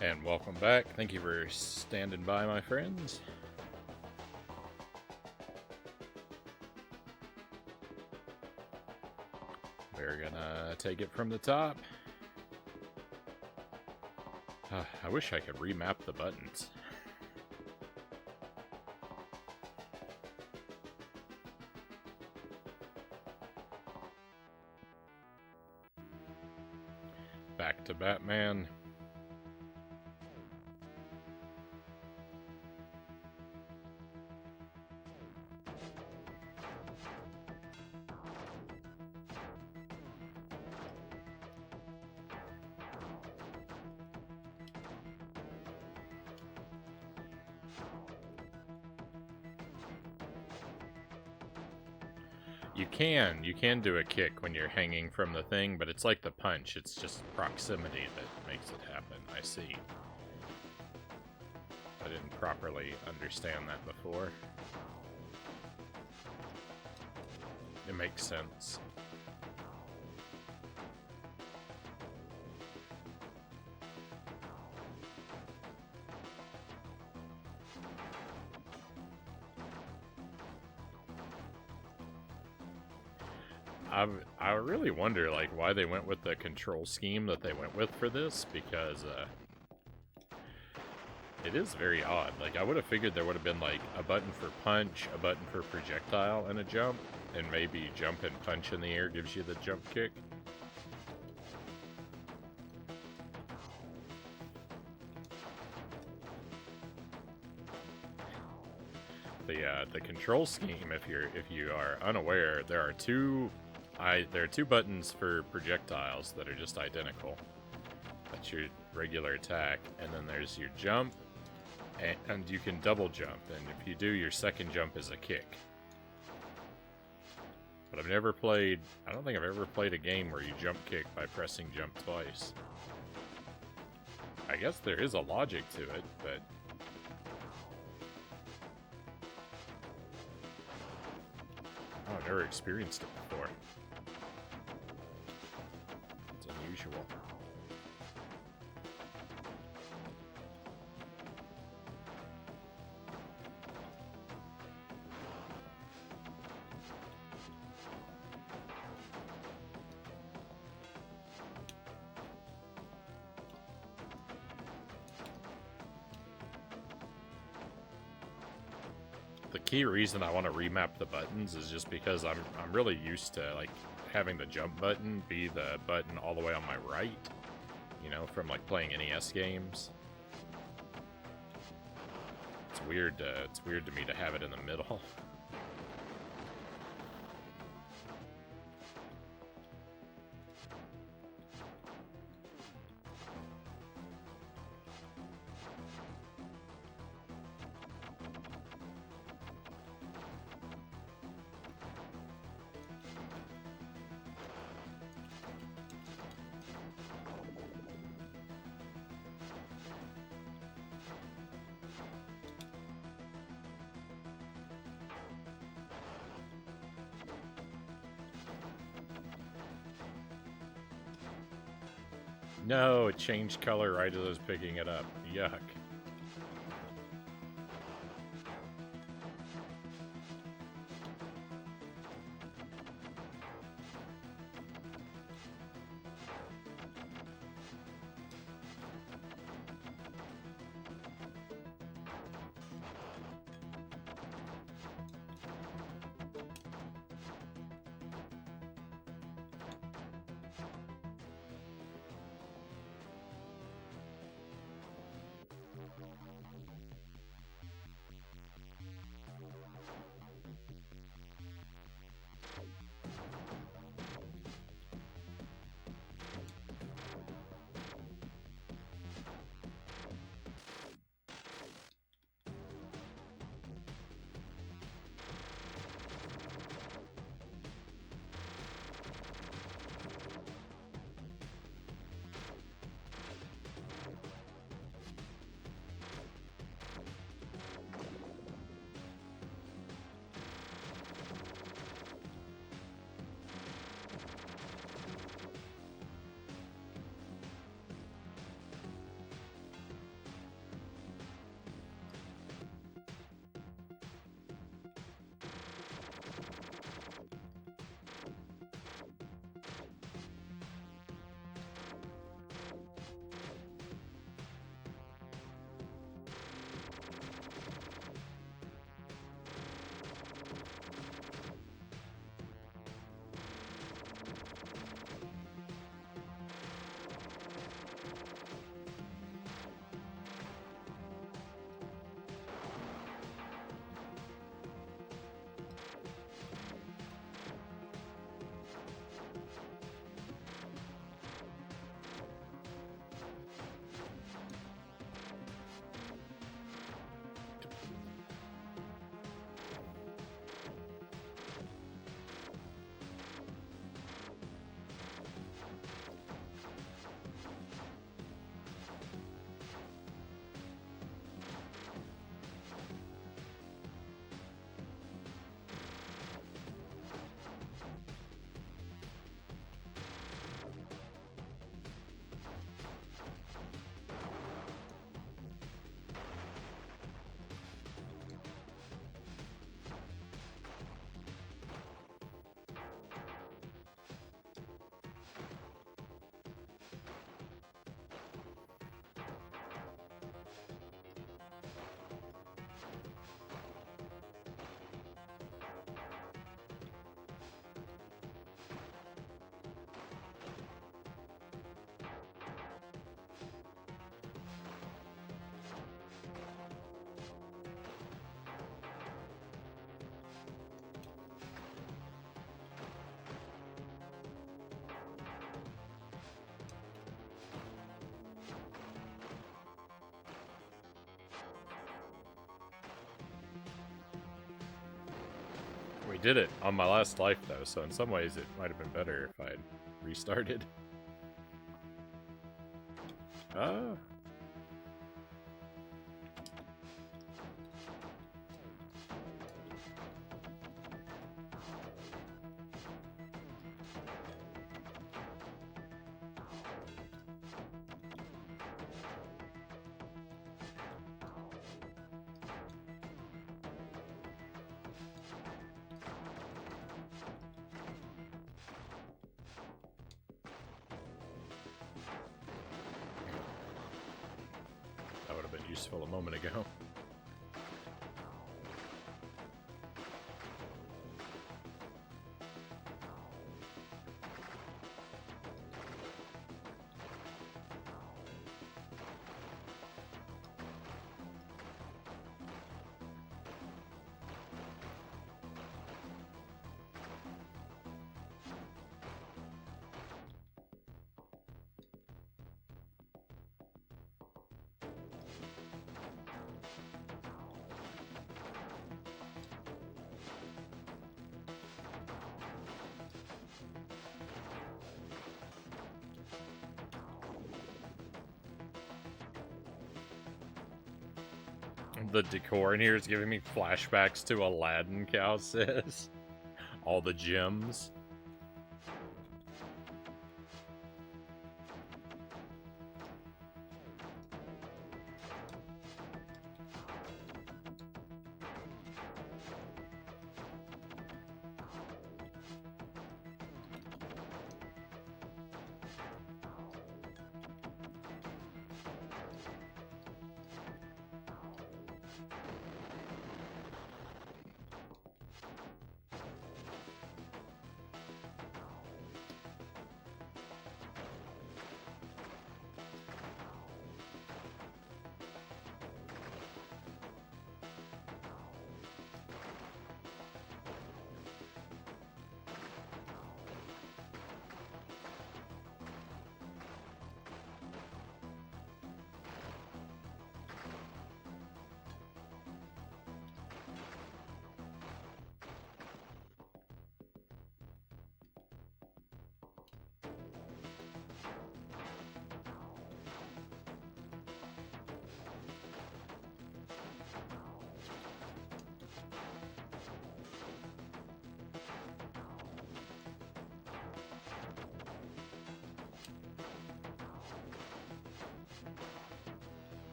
And welcome back. Thank you for standing by, my friends. We're gonna take it from the top. I wish I could remap the buttons. Back to Batman. You can do a kick when you're hanging from the thing, but it's like the punch. It's just proximity that makes it happen. I see. I didn't properly understand that before. It makes sense. I really wonder, like, why they went with the control scheme that they went with for this, because it is very odd. Like, I would have figured there would have been, like, a button for punch, a button for projectile, and a jump, and maybe jump and punch in the air gives you the jump kick. The control scheme, if you are unaware, there are two buttons for projectiles that are just identical. That's your regular attack, and then there's your jump, and you can double jump, and if you do, your second jump is a kick. But I don't think I've ever played a game where you jump kick by pressing jump twice. I guess there is a logic to it, but I've never experienced it before. It's unusual. The key reason I want to remap the buttons is just because I'm really used to, like, having the jump button be the button all the way on my right, you know, from, like, playing NES games. It's weird to me to have it in the middle. No, it changed color right as I was picking it up. Yuck. We did it on my last life, though, so in some ways it might have been better if I'd restarted. Ah. That would have been useful a moment ago. The decor in here is giving me flashbacks to Aladdin, Cow says. All the gems.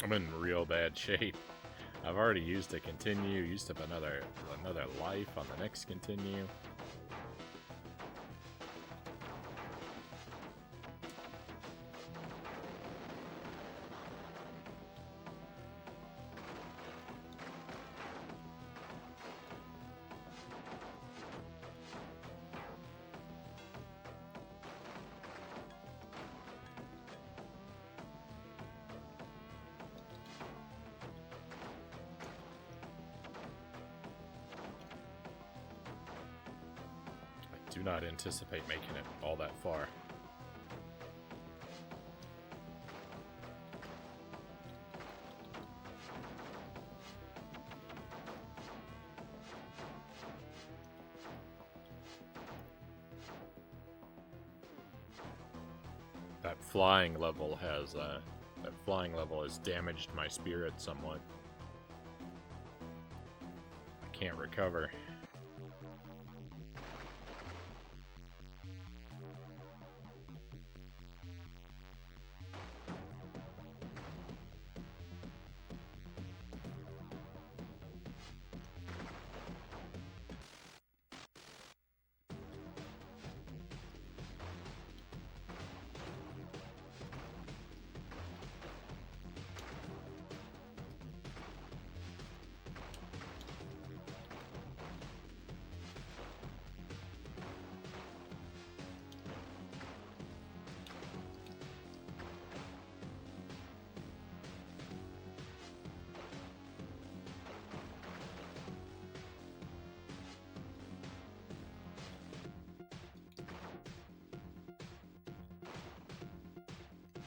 I'm in real bad shape. I've already used a continue, used up another life on the next continue. Do not anticipate making it all that far. That flying level has damaged my spirit somewhat. I can't recover.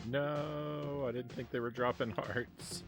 No, I didn't think they were dropping hearts.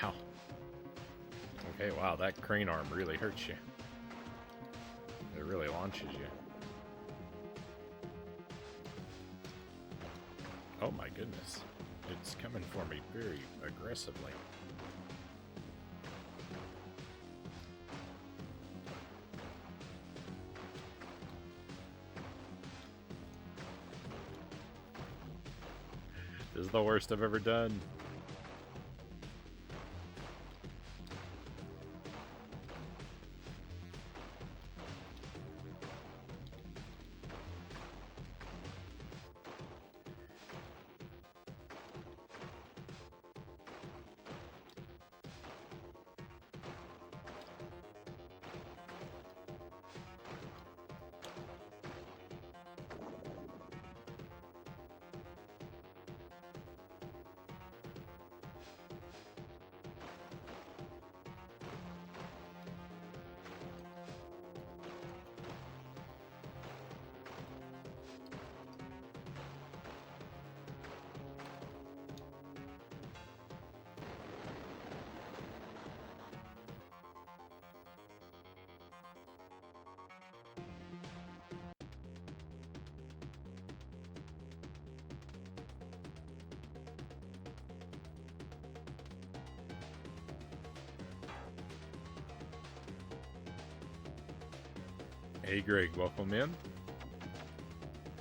Ow. Okay, wow, that crane arm really hurts you. It really launches you. Oh my goodness. It's coming for me very aggressively. This is the worst I've ever done. Hey Greg, welcome in.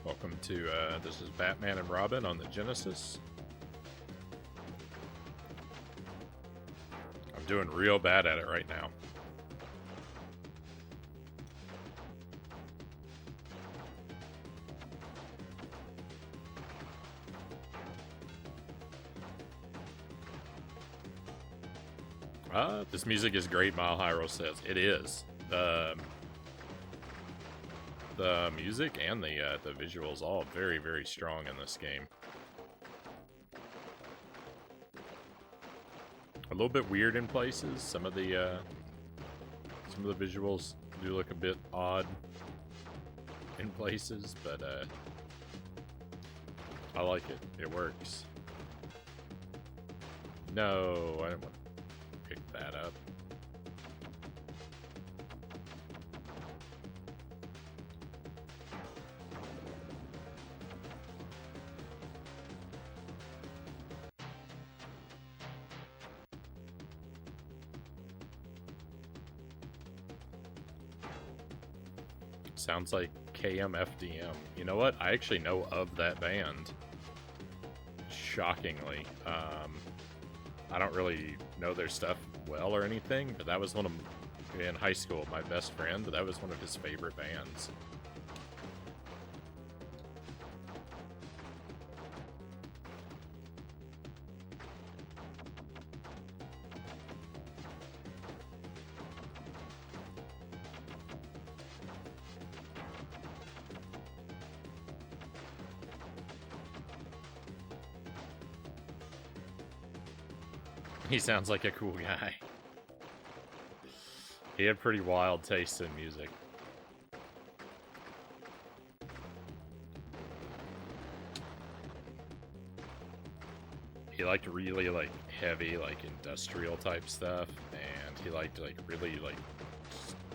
Welcome to, this is Batman and Robin on the Genesis. I'm doing real bad at it right now. This music is great, Mile Hyrule says. It is. The music and the visuals all very, very strong in this game. A little bit weird in places. Some of the visuals do look a bit odd in places, but I like it. It works. No, I didn't want to pick that up. Sounds like KMFDM. You know what? I actually know of that band. Shockingly. I don't really know their stuff well or anything, but that was one of, in high school, my best friend, that was one of his favorite bands. He sounds like a cool guy. He had pretty wild taste in music. He liked really like heavy, like industrial type stuff, and he liked like really like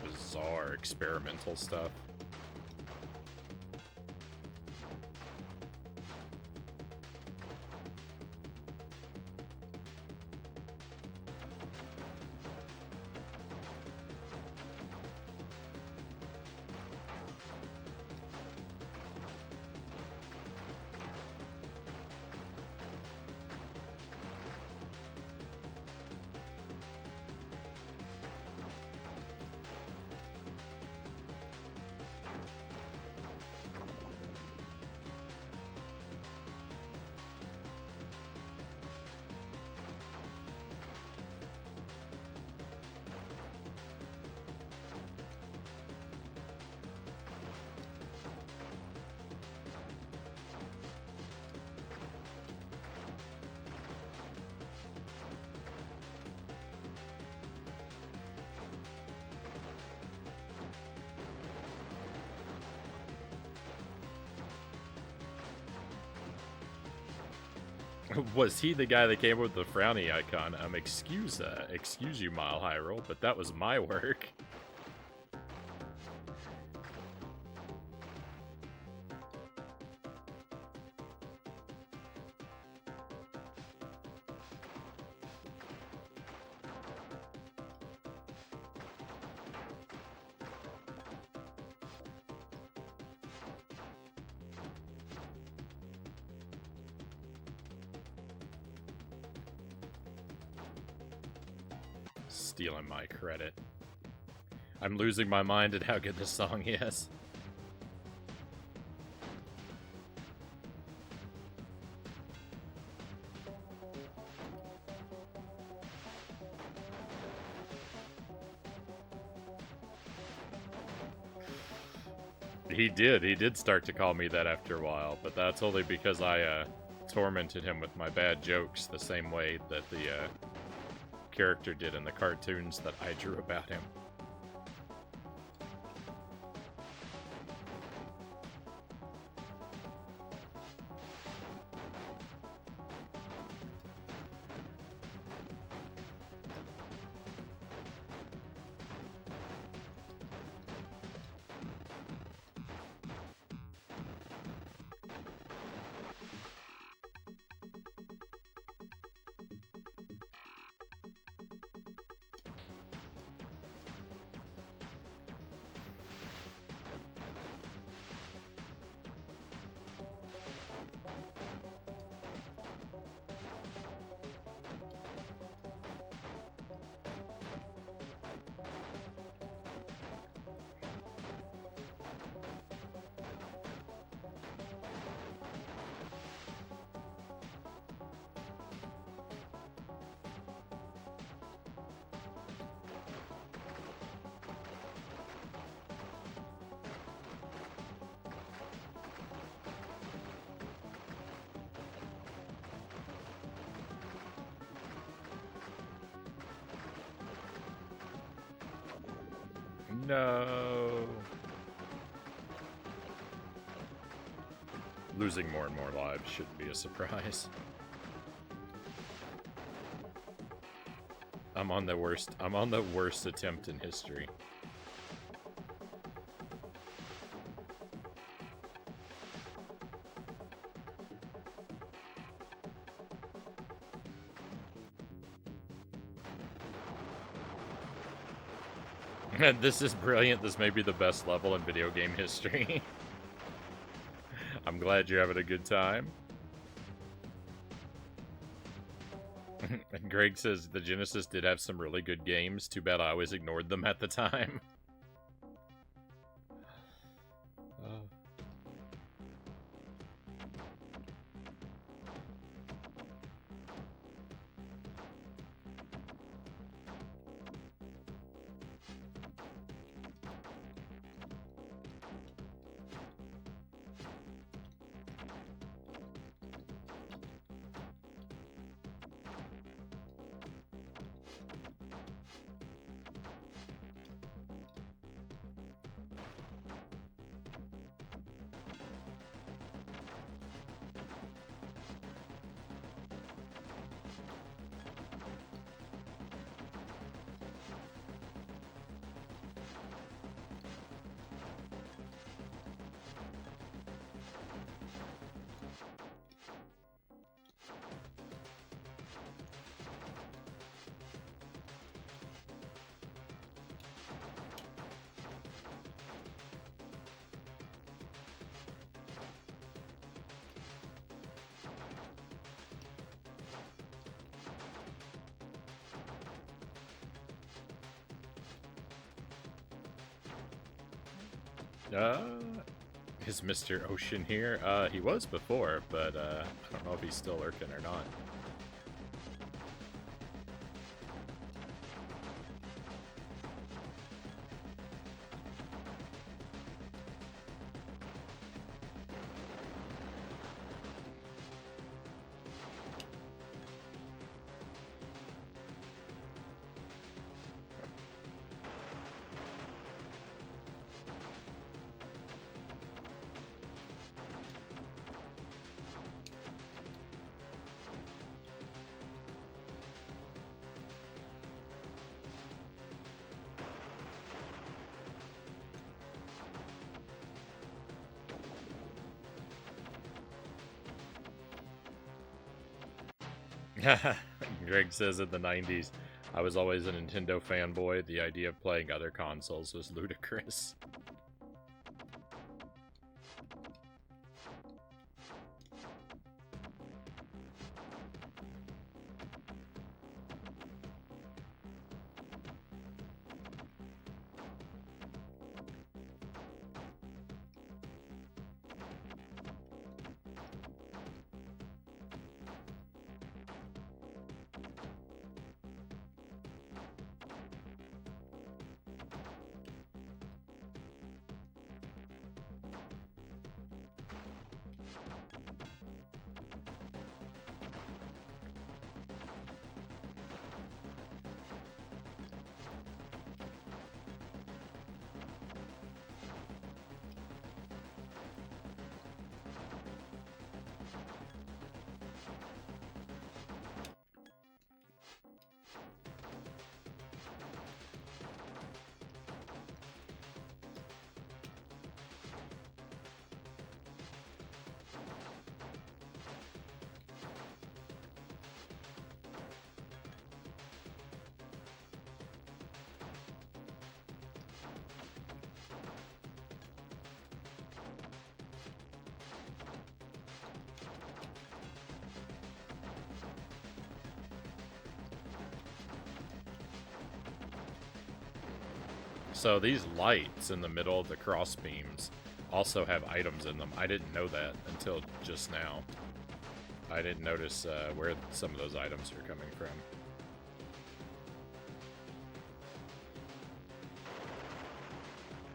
bizarre experimental stuff. Was he the guy that came up with the Frownie icon? Excuse you, Mile High Roll, but that was my work. Stealing my credit. I'm losing my mind at how good this song is. He did start to call me that after a while, but that's only because I tormented him with my bad jokes the same way that the character did in the cartoons that I drew about him. No. Losing more and more lives shouldn't be a surprise. I'm on the worst attempt in history. This is brilliant. This may be the best level in video game history. I'm glad you're having a good time. And Greg says the Genesis did have some really good games. Too bad I always ignored them at the time. Is Mr. Ocean here? He was before, but I don't know if he's still lurking or not. Greg says in the 90s, I was always a Nintendo fanboy. The idea of playing other consoles was ludicrous. So these lights in the middle of the cross beams also have items in them. I didn't know that until just now. I didn't notice where some of those items are coming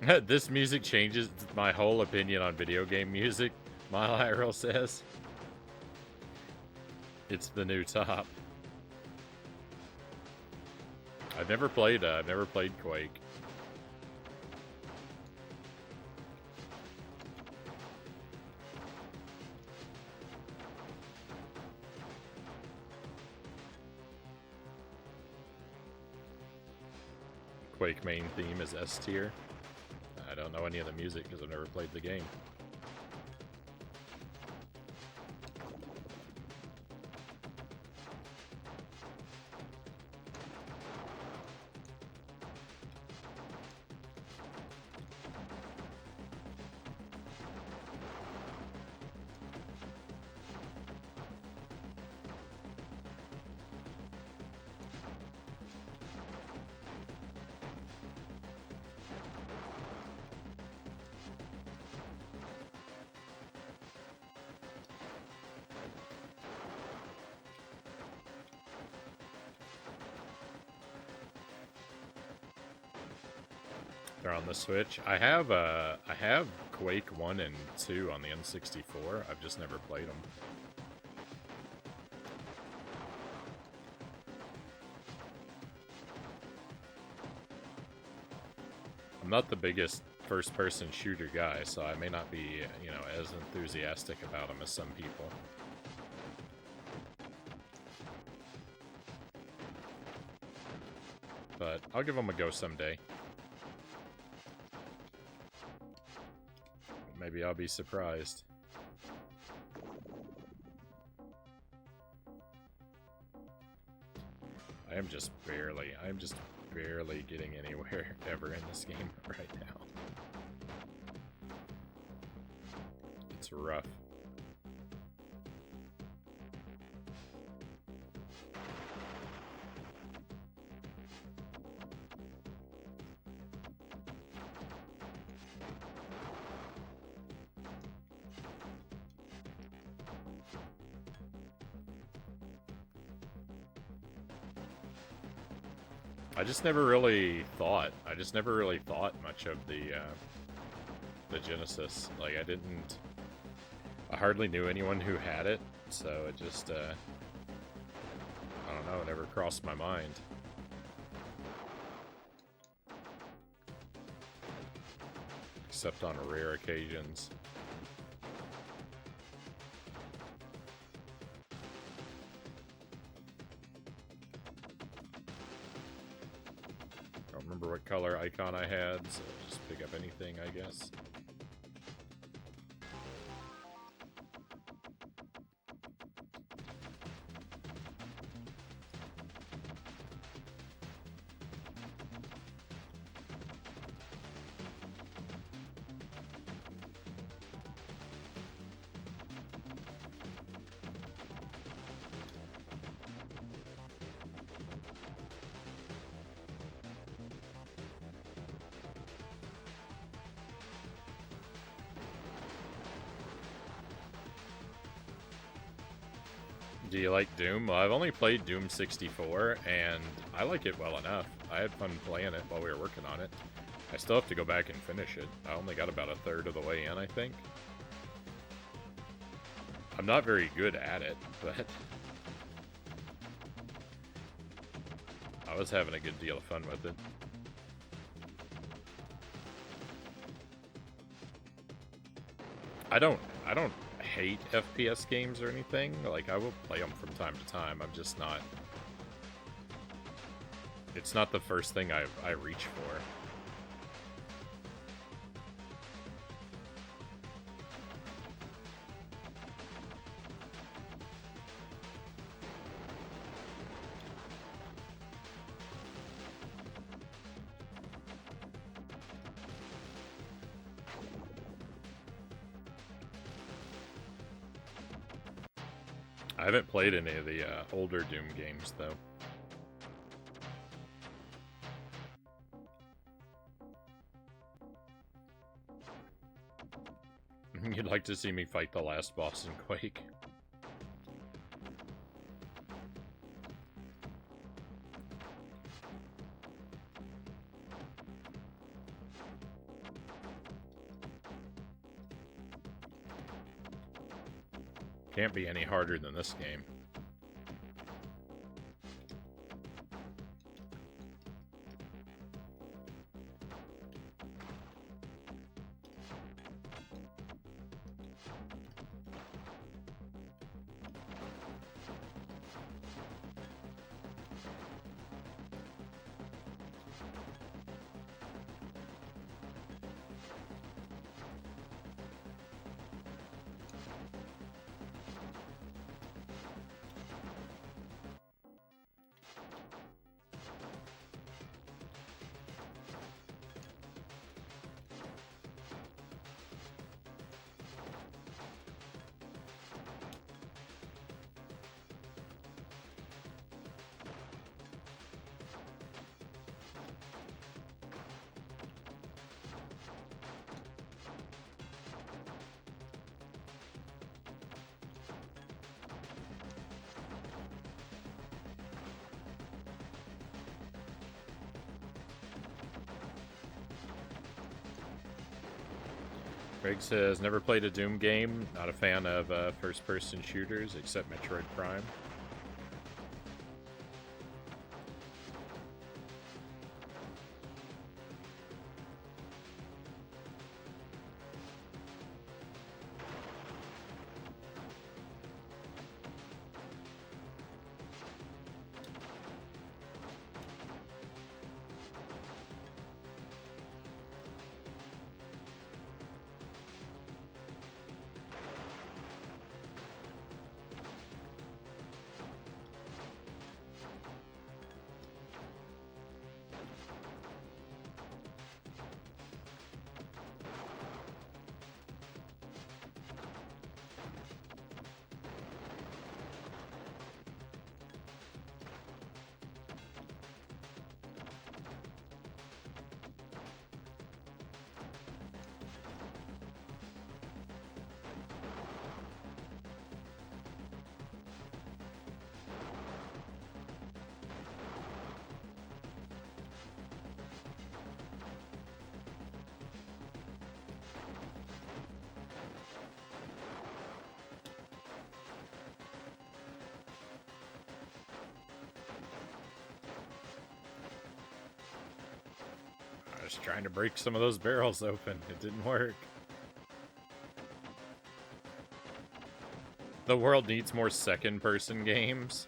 from. This music changes my whole opinion on video game music, Mile says. It's the new top. I've never played Quake. Quake main theme is S tier. I don't know any of the music because I've never played the game. They're on the Switch. I have Quake 1 and 2 on the N64. I've just never played them. I'm not the biggest first-person shooter guy, so I may not be, you know, as enthusiastic about them as some people. But I'll give them a go someday. Maybe I'll be surprised. I'm just barely getting anywhere ever in this game right now. It's rough. I just never really thought much of the Genesis. Like, I hardly knew anyone who had it, so it just, I don't know, it never crossed my mind. Except on rare occasions. Remember what color icon I had, so just pick up anything, I guess. Do you like Doom? Well, I've only played Doom 64, and I like it well enough. I had fun playing it while we were working on it. I still have to go back and finish it. I only got about a third of the way in, I think. I'm not very good at it, but I was having a good deal of fun with it. I don't hate FPS games or anything. Like, I will play them from time to time. I'm just not... It's not the first thing I reach for. I haven't played any of the older Doom games, though. You'd like to see me fight the last boss in Quake? Can't be any harder than this game. Greg says, never played a Doom game, not a fan of first-person shooters, except Metroid Prime. I was trying to break some of those barrels open. It didn't work. The world needs more second-person games.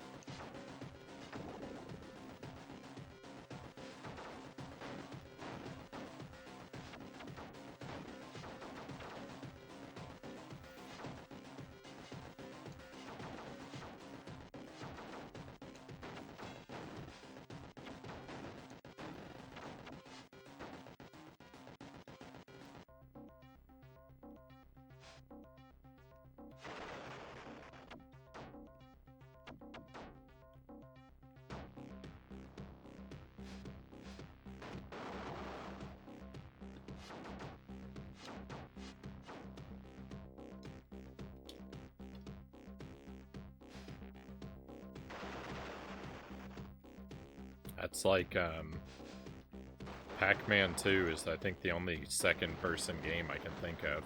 That's like, Pac-Man 2 is, I think, the only second-person game I can think of.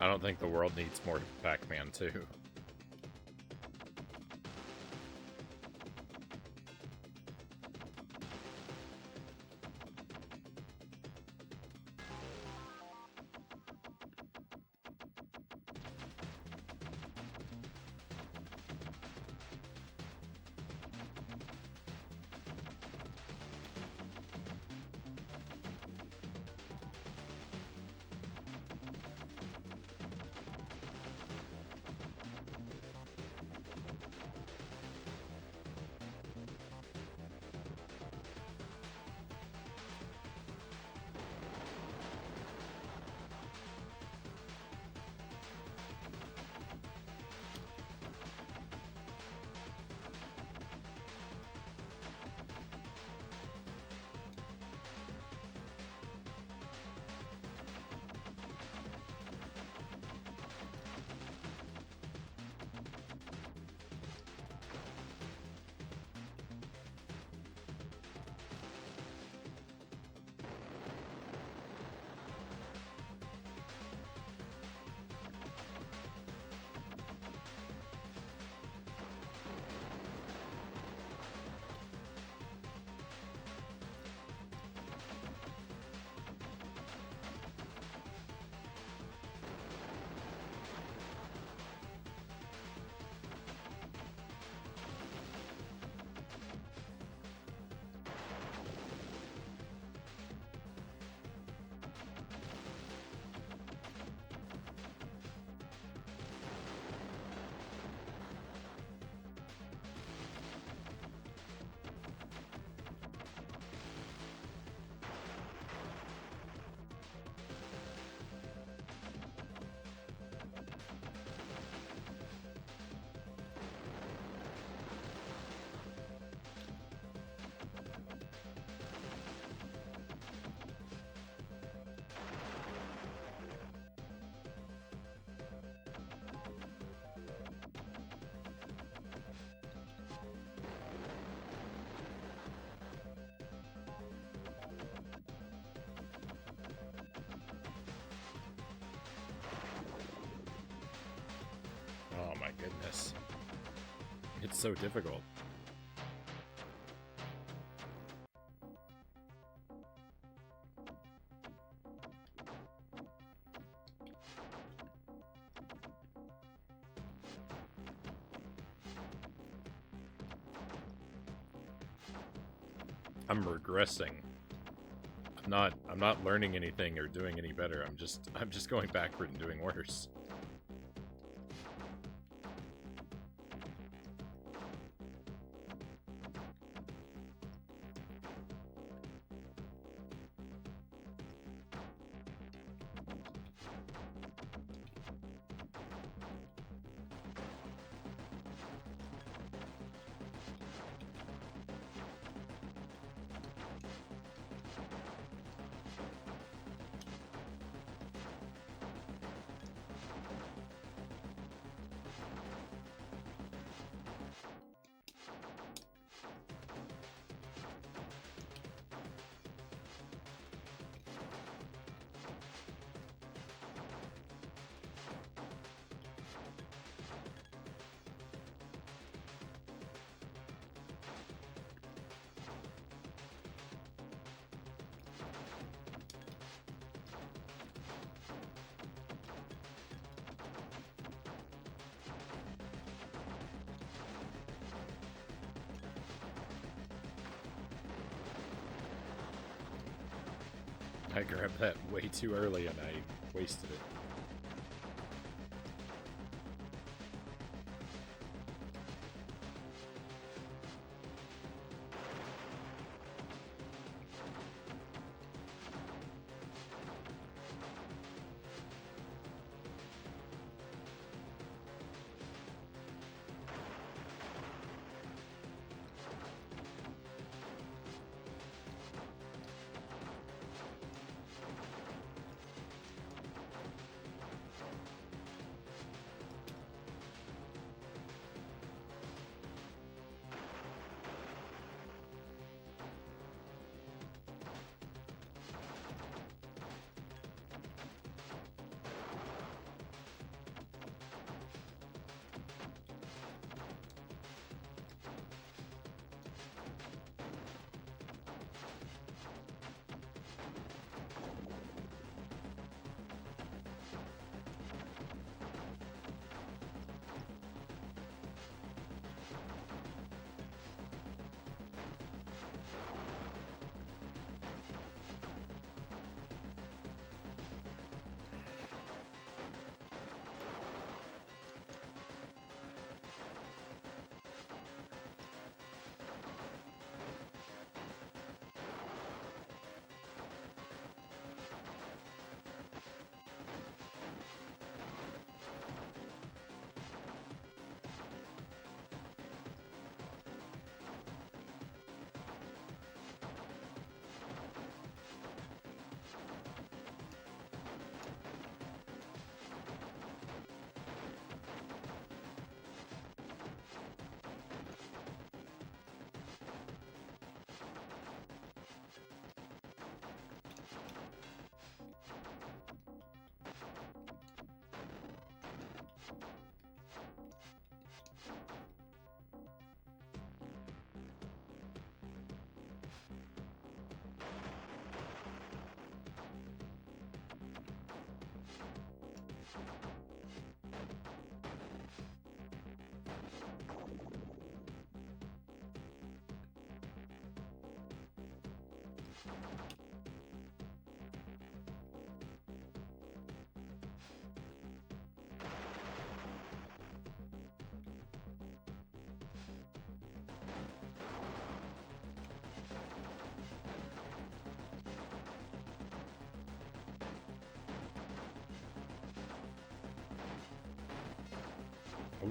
I don't think the world needs more Pac-Man 2. Oh my goodness. It's so difficult. I'm regressing. I'm not learning anything or doing any better. I'm just going backward and doing worse. I grabbed that way too early and I wasted it.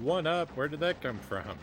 1 up? Where did that come from?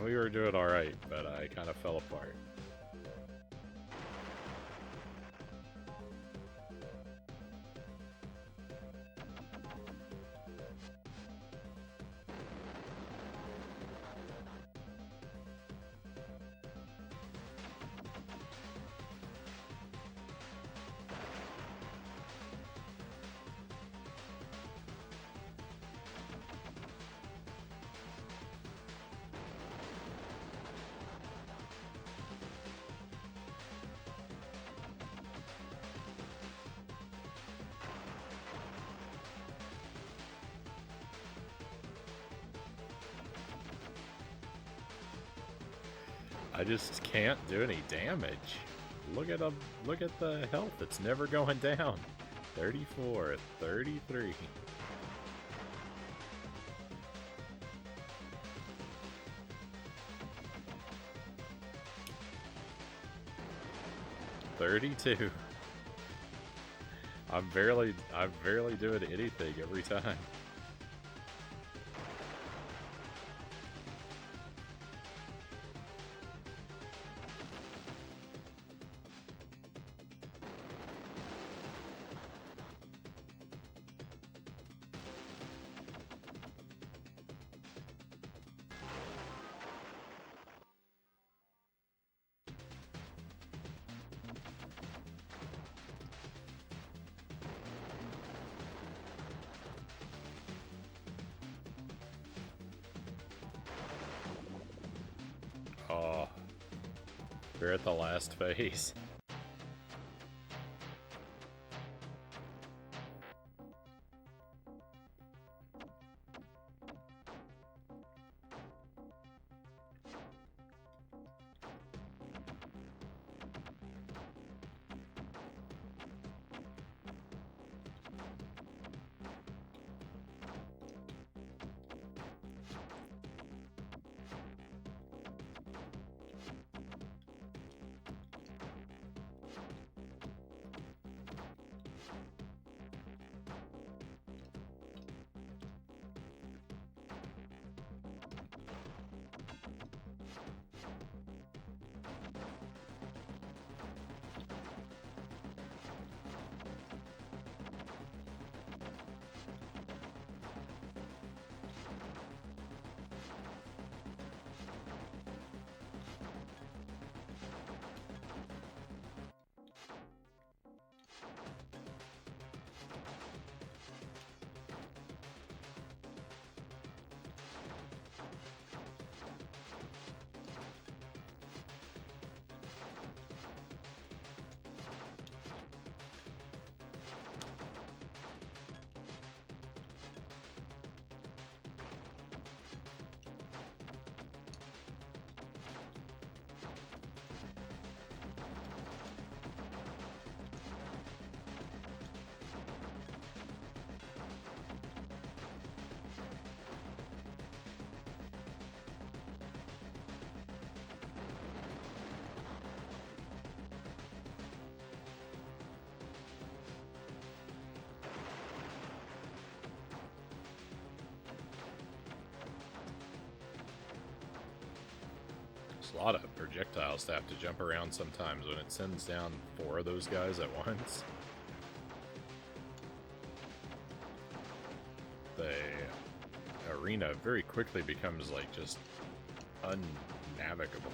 We were doing alright, but I kind of fell apart. I just can't do any damage. Look at look at the health. It's never going down. 34, 33. $32. I'm barely doing anything every time. Oh, we're at the last phase. There's a lot of projectiles to have to jump around sometimes when it sends down 4 of those guys at once. The arena very quickly becomes like just unnavigable.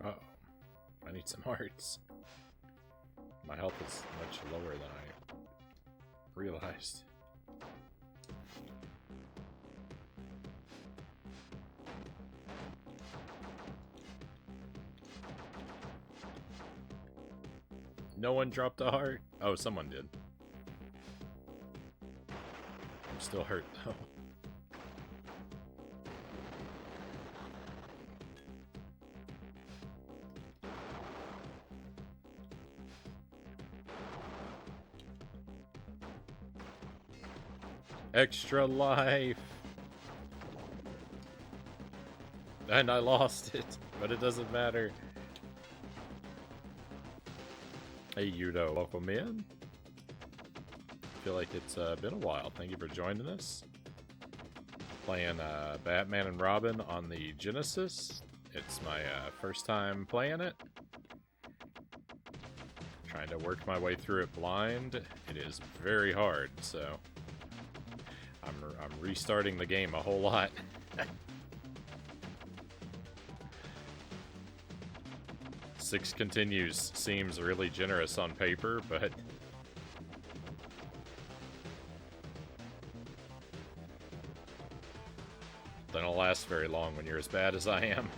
Uh-oh. I need some hearts. My health is much lower than I realized. No one dropped a heart? Oh, someone did. I'm still hurt, though. Extra life! And I lost it, but it doesn't matter. Hey Yudo, welcome in. I feel like it's been a while. Thank you for joining us. Playing Batman and Robin on the Genesis. It's my first time playing it. Trying to work my way through it blind. It is very hard, so I'm restarting the game a whole lot. 6 continues seems really generous on paper, but they don't last very long when you're as bad as I am.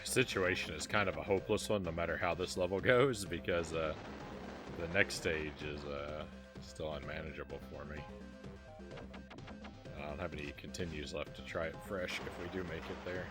Situation is kind of a hopeless one no matter how this level goes, because the next stage is still unmanageable for me. I don't have any continues left to try it fresh if we do make it there.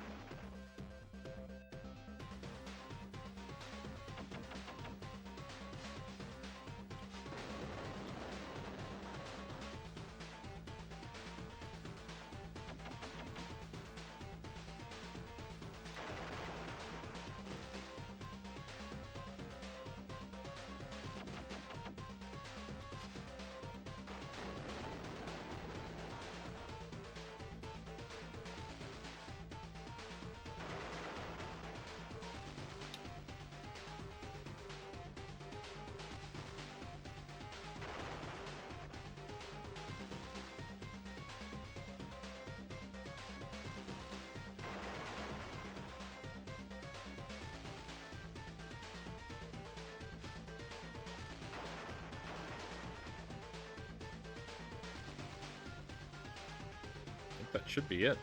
that should be it.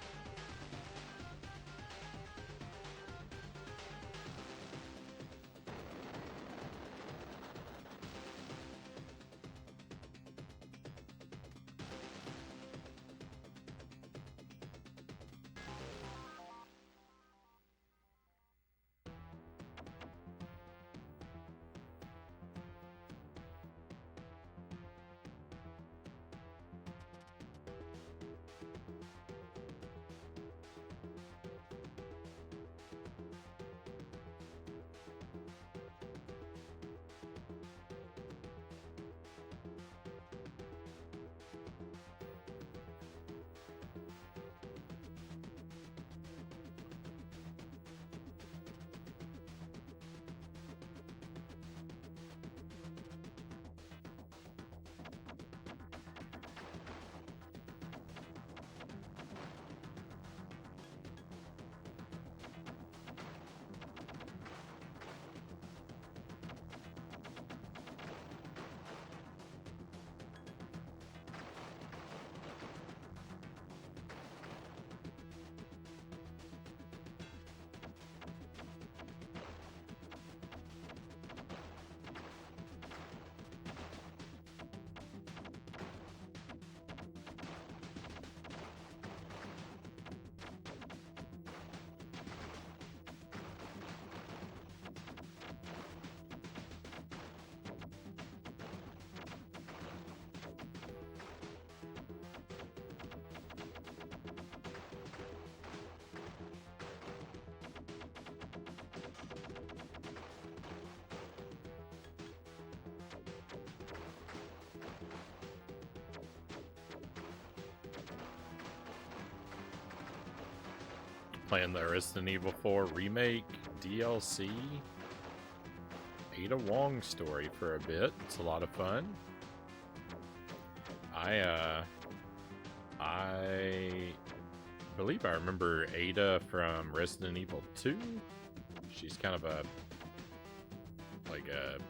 Playing the Resident Evil 4 remake DLC. Ada Wong story for a bit. It's a lot of fun. I believe I remember Ada from Resident Evil 2. She's kind of a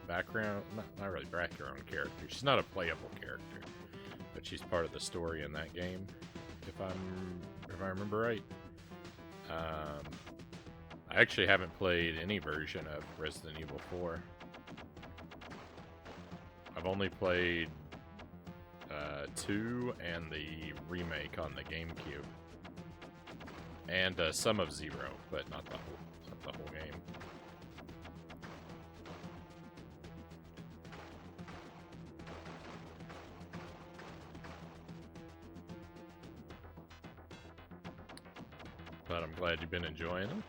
background, not really background character. She's not a playable character, but she's part of the story in that game, if I remember right. I actually haven't played any version of Resident Evil 4. I've only played 2 and the remake on the GameCube, and some of 0, but not the whole game. But I'm glad you've been enjoying them.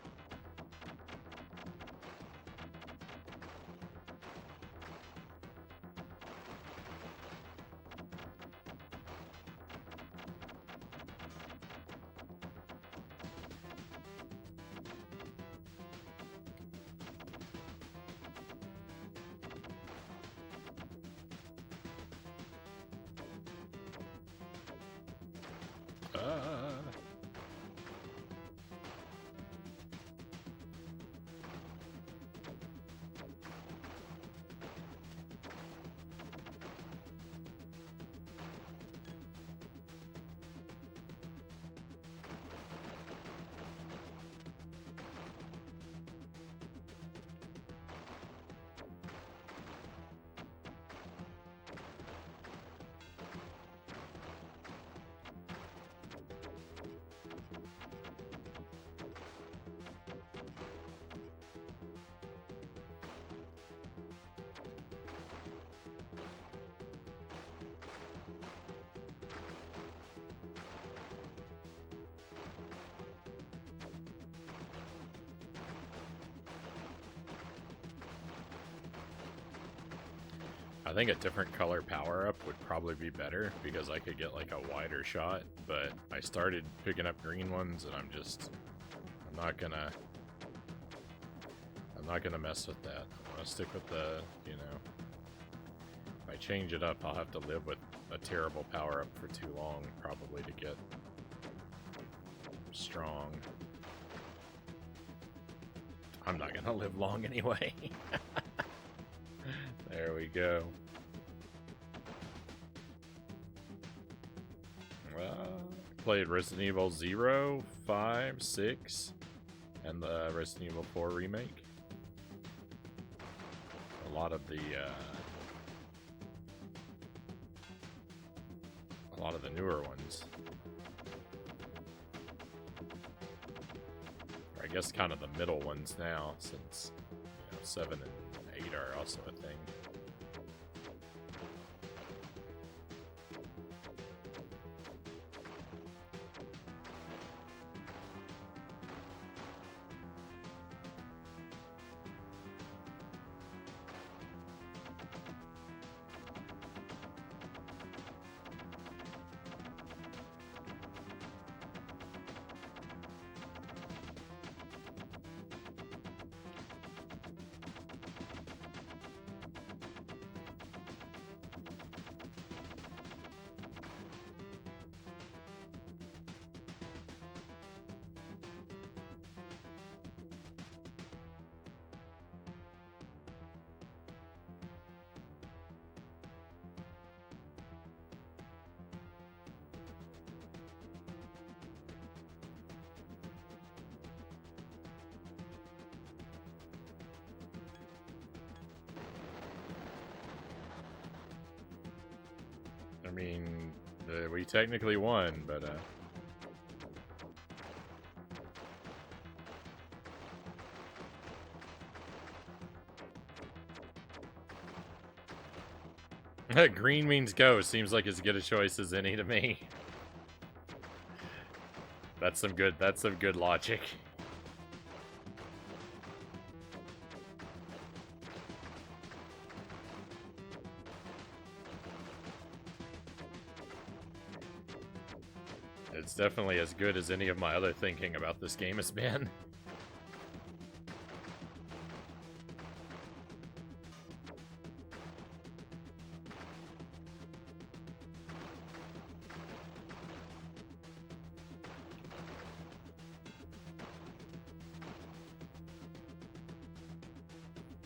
I think a different color power-up would probably be better, because I could get like a wider shot, but I started picking up green ones, and I'm not gonna mess with that. I want to stick with the, if I change it up, I'll have to live with a terrible power-up for too long, probably, to get strong. I'm not gonna live long anyway. There we go. played Resident Evil 0, 5, 6, and the Resident Evil 4 remake. A lot of the newer ones. Or I guess kind of the middle ones now, since 7 and 8 are also a thing. I mean, we technically won, but green means go. Seems like as good a choice as any to me. That's some good logic. It's definitely as good as any of my other thinking about this game has been.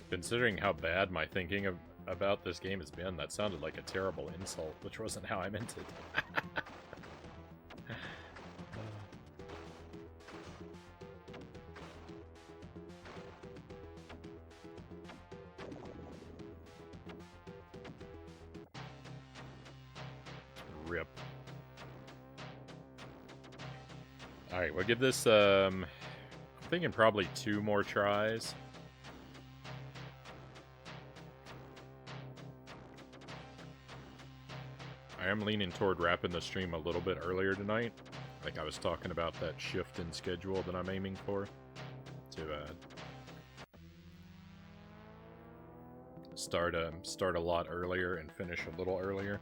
Considering how bad my thinking about this game has been, that sounded like a terrible insult, which wasn't how I meant it. Rip. Alright, we'll give this, I'm thinking probably 2 more tries. I am leaning toward wrapping the stream a little bit earlier tonight. Like I was talking about that shift in schedule that I'm aiming for. To start a lot earlier and finish a little earlier.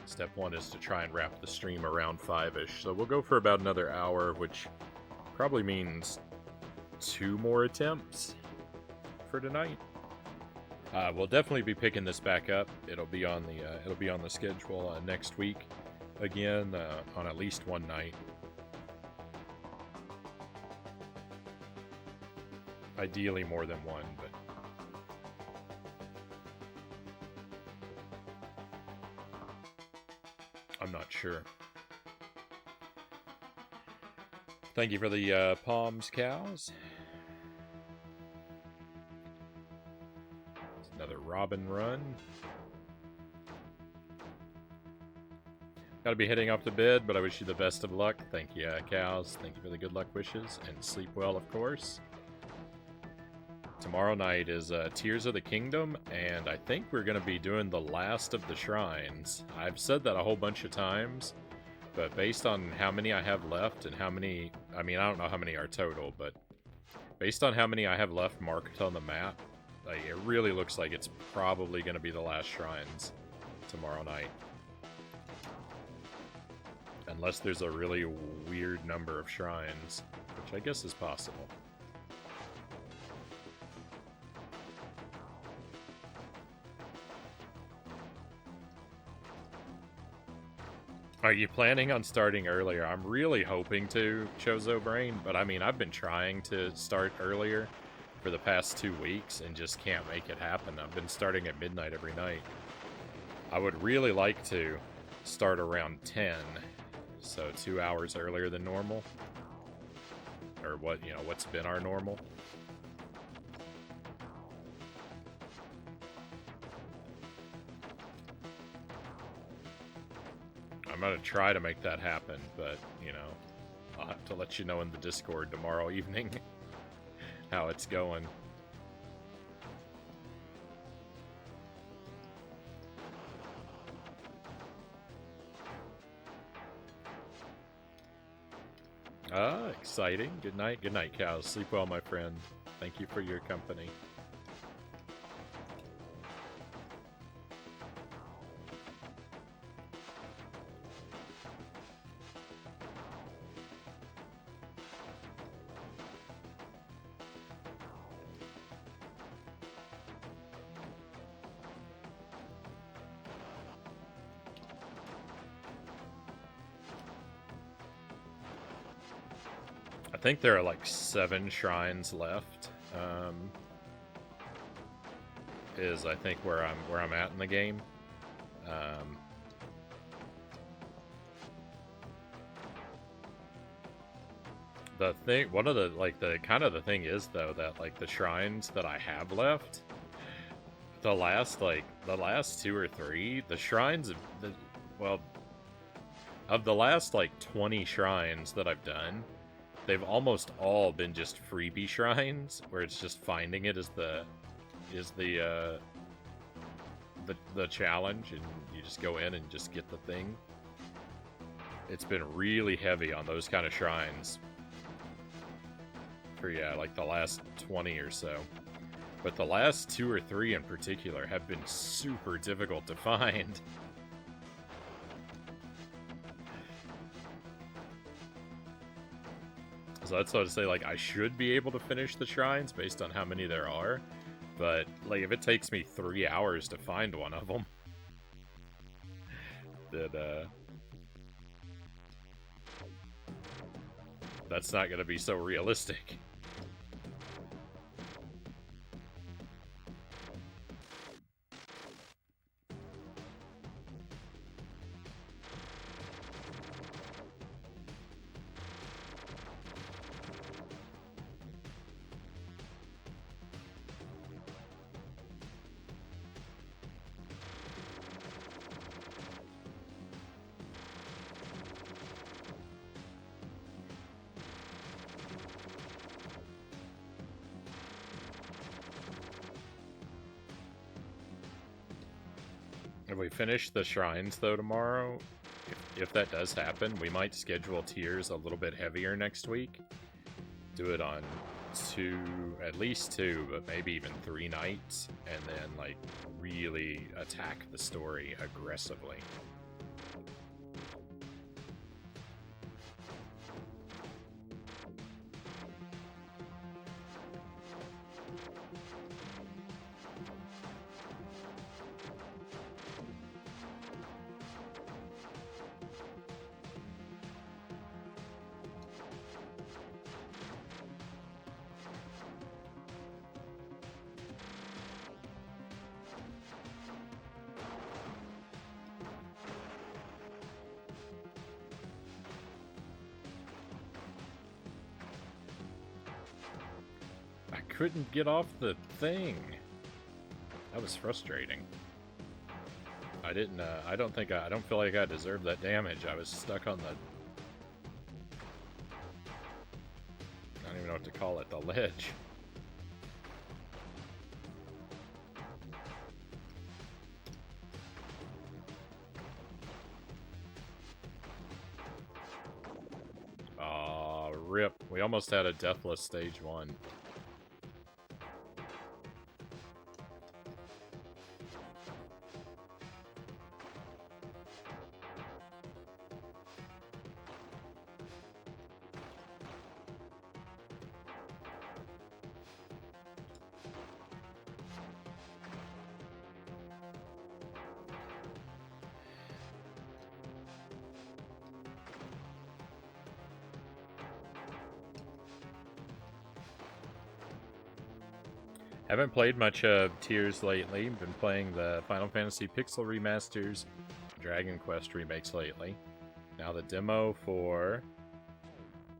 Step 1 is to try and wrap the stream around 5-ish. So we'll go for about another hour, which probably means 2 more attempts for tonight. We'll definitely be picking this back up. It'll be on the schedule next week again on at least one night. Ideally more than one, but I'm not sure. Thank you for the palms, cows. It's another Robin run. Gotta be heading off to bed, but I wish you the best of luck. Thank you, cows. Thank you for the good luck wishes, and sleep well, of course. Tomorrow night is Tears of the Kingdom, and I think we're going to be doing the last of the shrines. I've said that a whole bunch of times, but based on how many I have left and how many... I mean, I don't know how many are total, but based on how many I have left marked on the map, like, it really looks like it's probably going to be the last shrines tomorrow night. Unless there's a really weird number of shrines, which I guess is possible. Are you planning on starting earlier? I'm really hoping to, Chozo Brain, but I mean, I've been trying to start earlier for the past 2 weeks and just can't make it happen. I've been starting at midnight every night. I would really like to start around 10, so 2 hours earlier than normal. Or what, you know, what's been our normal. I'm gonna try to make that happen, but, you know, I'll have to let you know in the Discord tomorrow evening how it's going. Ah, exciting. Good night. Good night, cows. Sleep well, my friend. Thank you for your company. I think there are like 7 shrines left. Is I think where I'm at in the game. The thing, one of the like the kind of the thing is though that like the shrines that I have left, the last 2 or 3, the shrines of the well, of the last like 20 shrines that I've done, they've almost all been just freebie shrines where it's just finding it is the challenge, and you just go in and just get the thing. It's been really heavy on those kind of shrines for like the last 20 or so. But the last 2 or 3 in particular have been super difficult to find. So that's what I say, like, I should be able to finish the shrines based on how many there are. But, like, if it takes me 3 hours to find one of them, then, that's not going to be so realistic. If we finish the shrines, though, tomorrow, if that does happen, we might schedule tiers a little bit heavier next week. Do it on at least 2, but maybe even 3 nights, and then, like, really attack the story aggressively. Couldn't get off the thing. That was frustrating. I didn't, I don't feel like I deserved that damage. I was stuck on the... I don't even know what to call it, the ledge. Aw, rip. We almost had a deathless stage 1. Haven't played much of Tears lately. Been playing the Final Fantasy Pixel remasters, Dragon Quest remakes lately. Now the demo for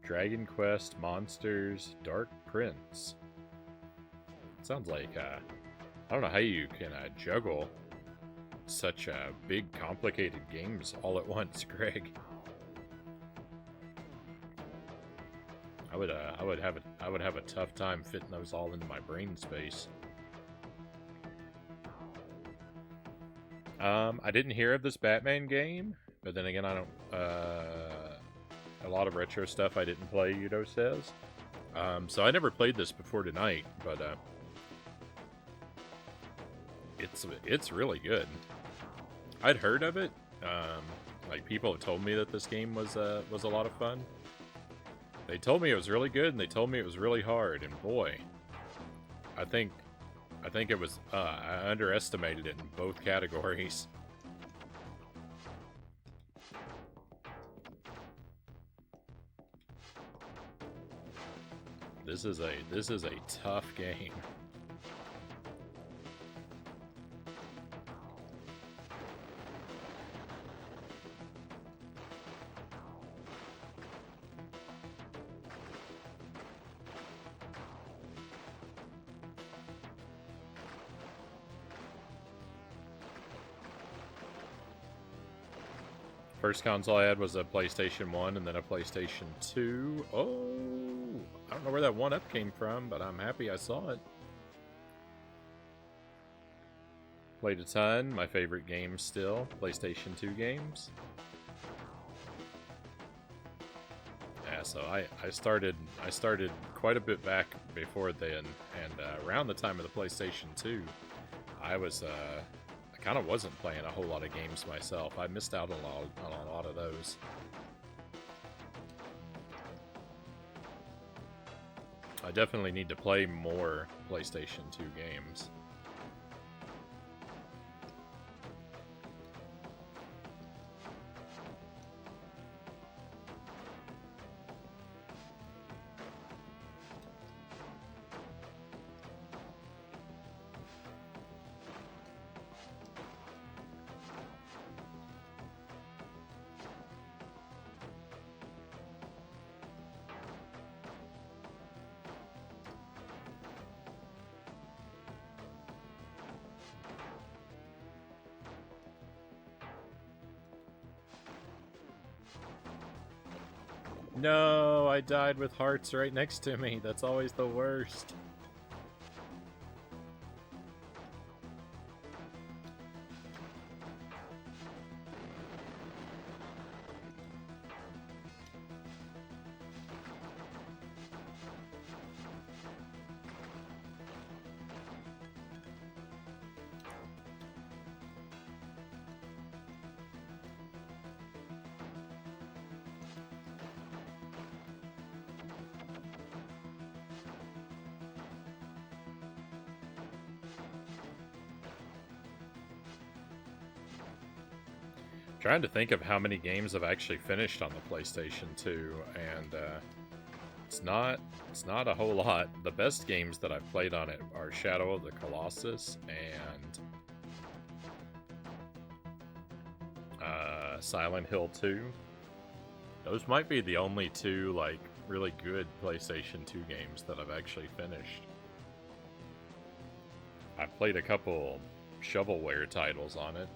Dragon Quest Monsters Dark Prince. Sounds like, I don't know how you can juggle such big, complicated games all at once, Greg. I would have a tough time fitting those all into my brain space. I didn't hear of this Batman game, but then again, I don't. A lot of retro stuff I didn't play, Yudo says. So I never played this before tonight, but it's really good. I'd heard of it. Like people have told me that this game was a lot of fun. They told me it was really good, and they told me it was really hard. And boy, I think it was. I underestimated it in both categories. This is a tough game. First console I had was a PlayStation 1 and then a PlayStation 2. Oh, I don't know where that 1-up came from, but I'm happy I saw it. Played a ton. My favorite games still, PlayStation 2 games. Yeah, so I started quite a bit back before then, and around the time of the PlayStation 2, I kind of wasn't playing a whole lot of games myself. I missed out on a lot of those. I definitely need to play more PlayStation 2 games. No, I died with hearts right next to me. That's always the worst. Trying to think of how many games I've actually finished on the PlayStation 2, and it's not a whole lot. The best games that I've played on it are Shadow of the Colossus and Silent Hill 2. Those might be the only two like really good PlayStation 2 games that I've actually finished. I've played a couple shovelware titles on it.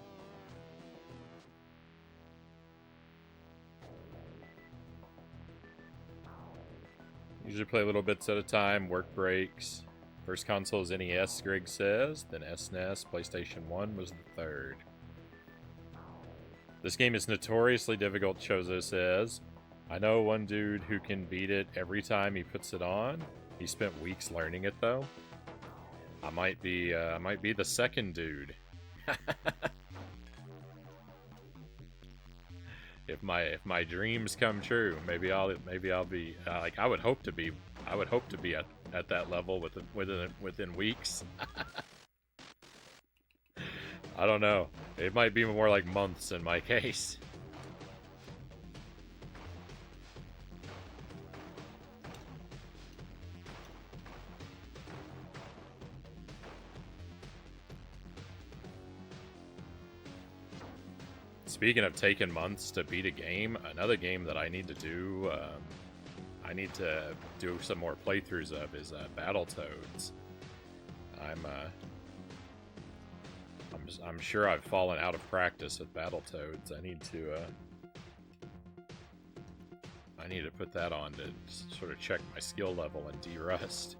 Usually play little bits at a time, work breaks. First console is NES, Greg says. Then SNES, PlayStation 1 was the third. This game is notoriously difficult, Chozo says. I know one dude who can beat it every time he puts it on. He spent weeks learning it, though. I might be the second dude. If my dreams come true, maybe I'll be like I would hope to be at that level within weeks. I don't know. It might be more like months in my case. Speaking of taking months to beat a game, another game that I need to do, I need to do some more playthroughs of is Battletoads. I'm sure I've fallen out of practice with Battletoads. I need to put that on to sort of check my skill level and de-rust.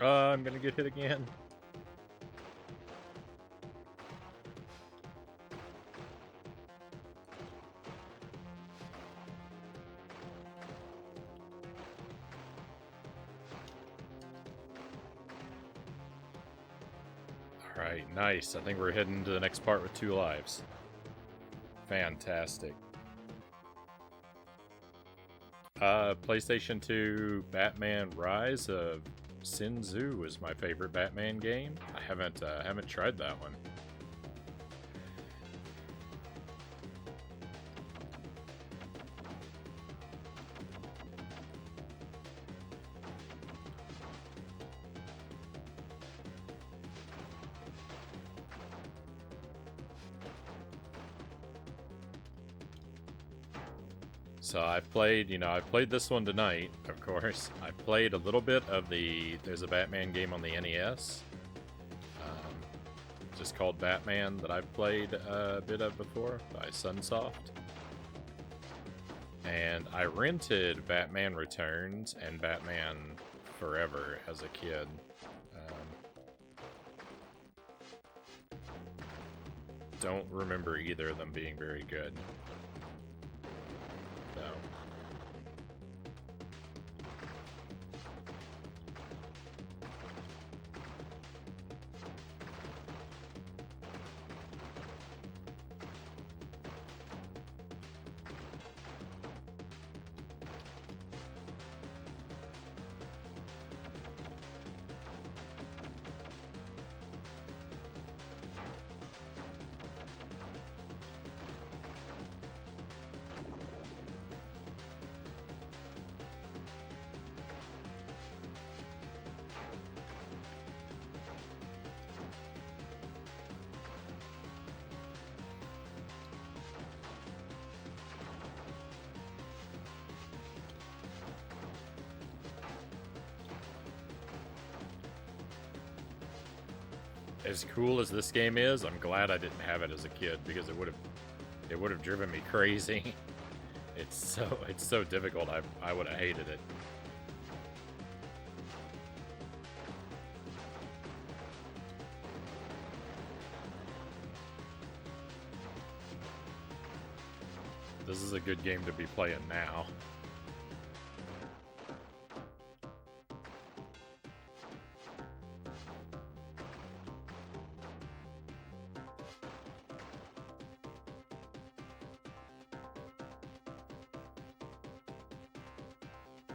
I'm gonna get hit again. Alright, nice. I think we're heading to the next part with 2 lives. Fantastic. PlayStation 2 Batman Rise of Sin Tzu is my favorite Batman game. I haven't tried that one. So I've played, I've played this one tonight, of course. I've played a little bit of there's a Batman game on the NES, just called Batman, that I've played a bit of before, by Sunsoft. And I rented Batman Returns and Batman Forever as a kid. Don't remember either of them being very good. As cool as this game is, I'm glad I didn't have it as a kid, because it would have driven me crazy. It's so difficult. I would have hated it. This is a good game to be playing now.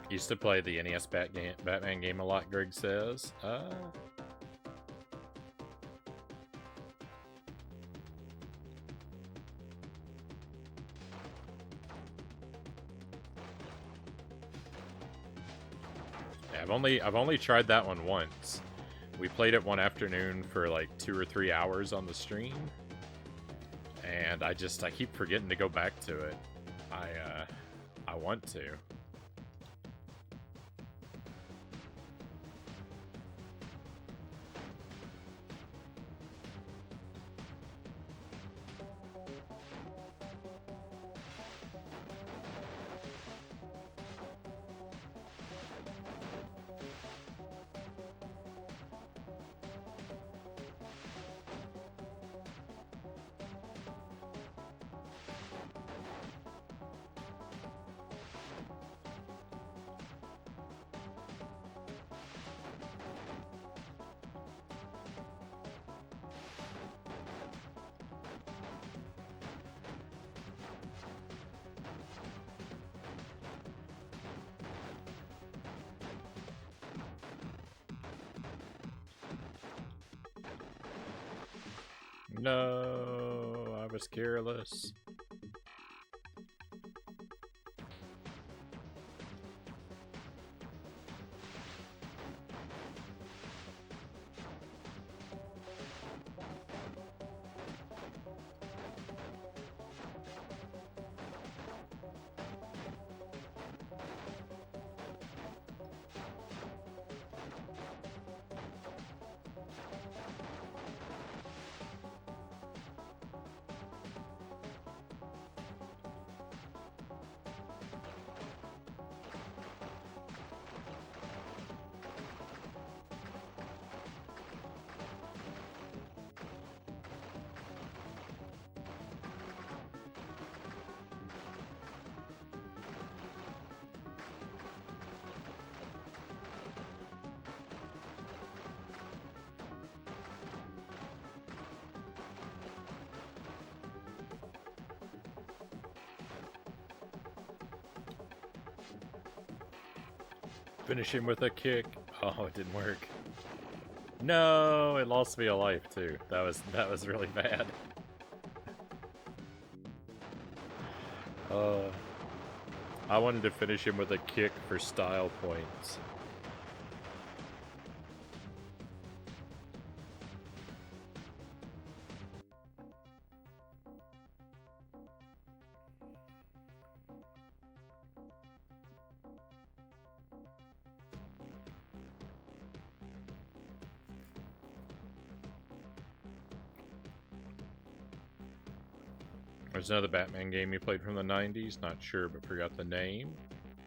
Used to play the NES Batman game a lot, Greg says. I've only tried that one once. We played it one afternoon for like 2 or 3 hours on the stream, and I keep forgetting to go back to it. I want to. No, I was careless. Finish him with a kick. Oh, it didn't work. No, it lost me a life too. That was really bad. I wanted to finish him with a kick for style points. There's another Batman game you played from the 90s, not sure but forgot the name.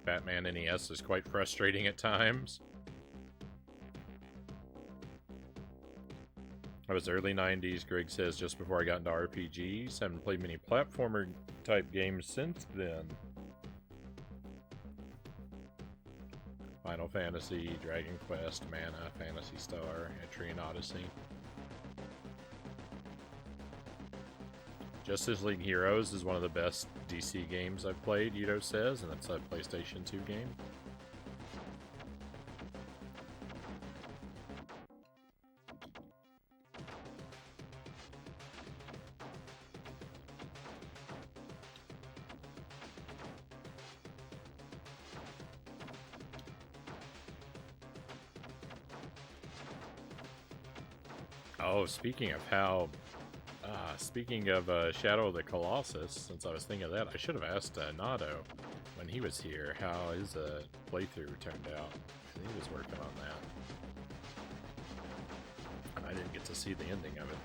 Batman NES is quite frustrating at times. I was early 90s, Greg says, just before I got into RPGs. Haven't played many platformer type games since then. Final Fantasy, Dragon Quest, Mana, Phantasy Star, Etrian Odyssey. Justice League Heroes is one of the best DC games I've played, Yudo says, and that's a PlayStation 2 game. Oh, speaking of Shadow of the Colossus, since I was thinking of that, I should have asked Nado when he was here how his playthrough turned out. He was working on that. And I didn't get to see the ending of it.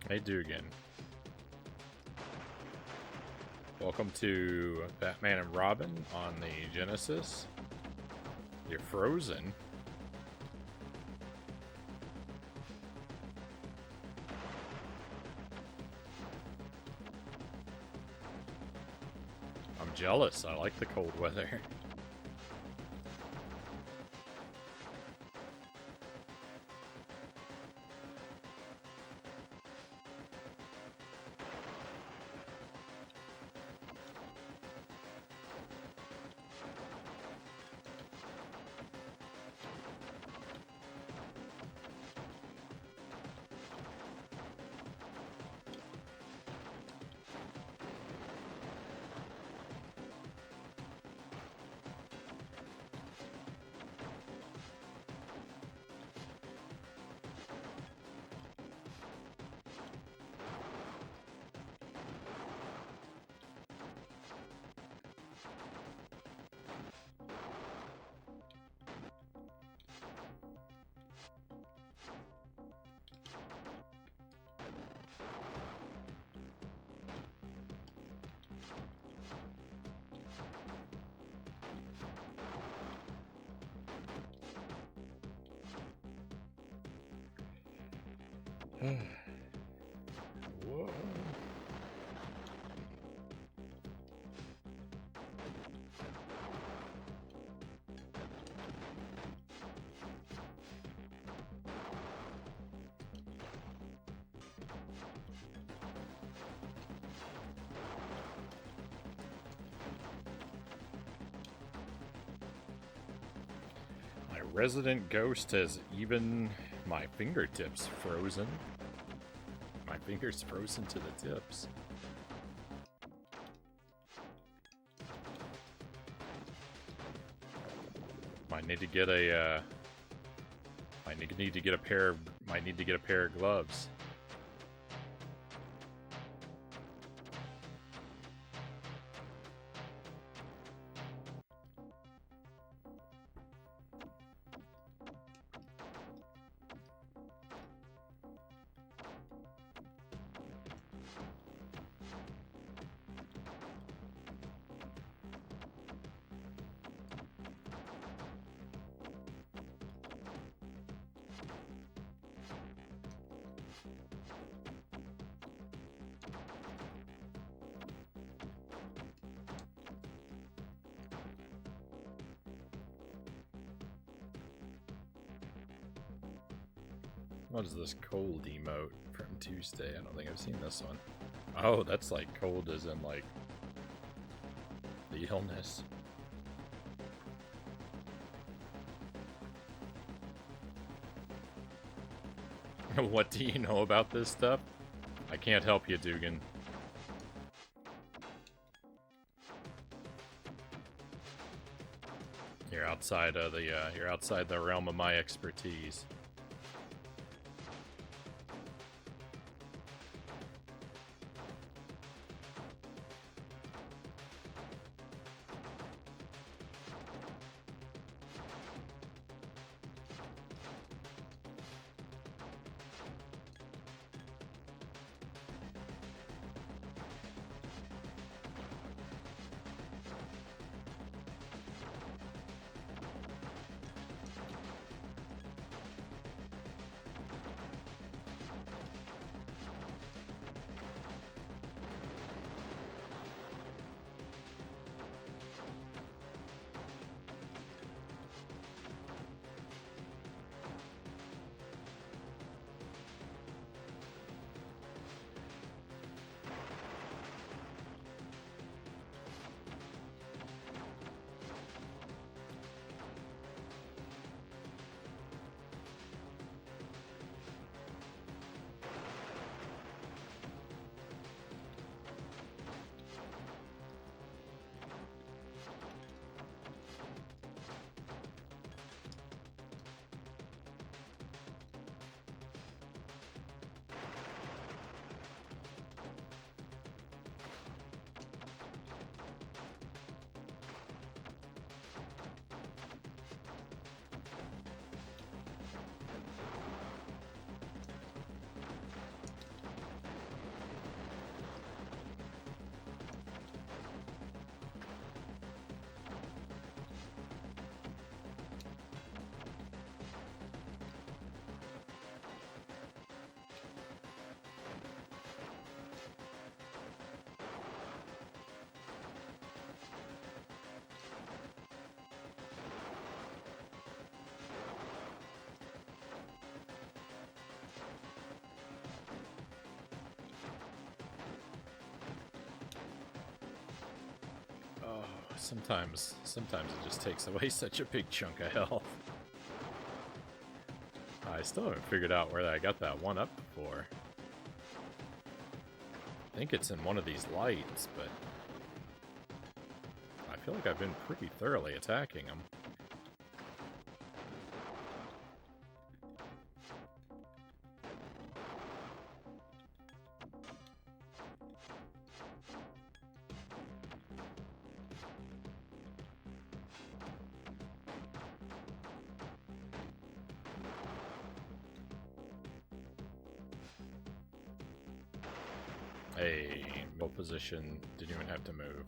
Hey, Dugan. Welcome to Batman and Robin on the Genesis. You're frozen. I'm jealous. I like the cold weather. Whoa. My resident ghost has even my fingertips frozen. My fingers frozen to the tips. Might need to get a might need to get a pair of gloves. What is this cold emote from Tuesday? I don't think I've seen this one. Oh, that's like cold as in like the illness. What do you know about this stuff? I can't help you, Dugan. You're outside the realm of my expertise. Sometimes it just takes away such a big chunk of health. I still haven't figured out where I got that one up before. I think it's in one of these lights, but I feel like I've been pretty thoroughly attacking them. Hey, middle position, didn't even have to move.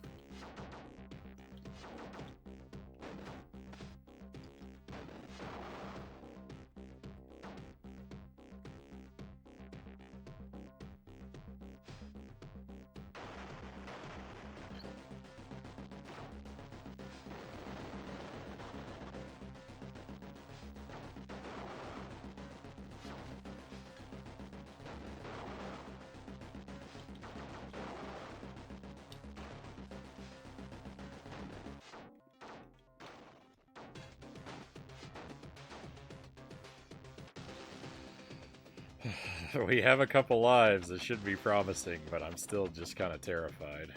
We have a couple lives. It should be promising, but I'm still just kind of terrified.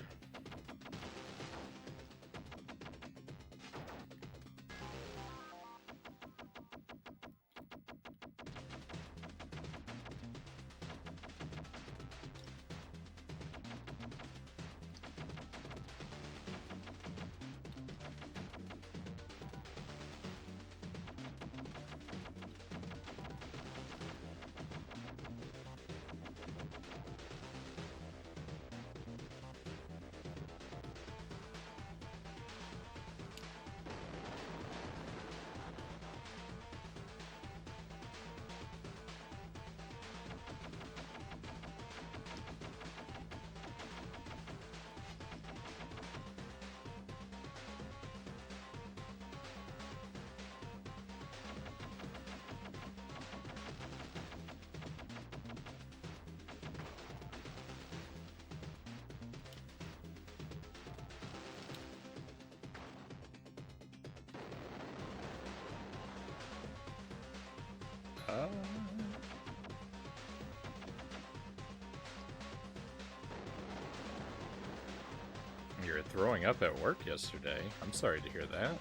You were throwing up at work yesterday. I'm sorry to hear that.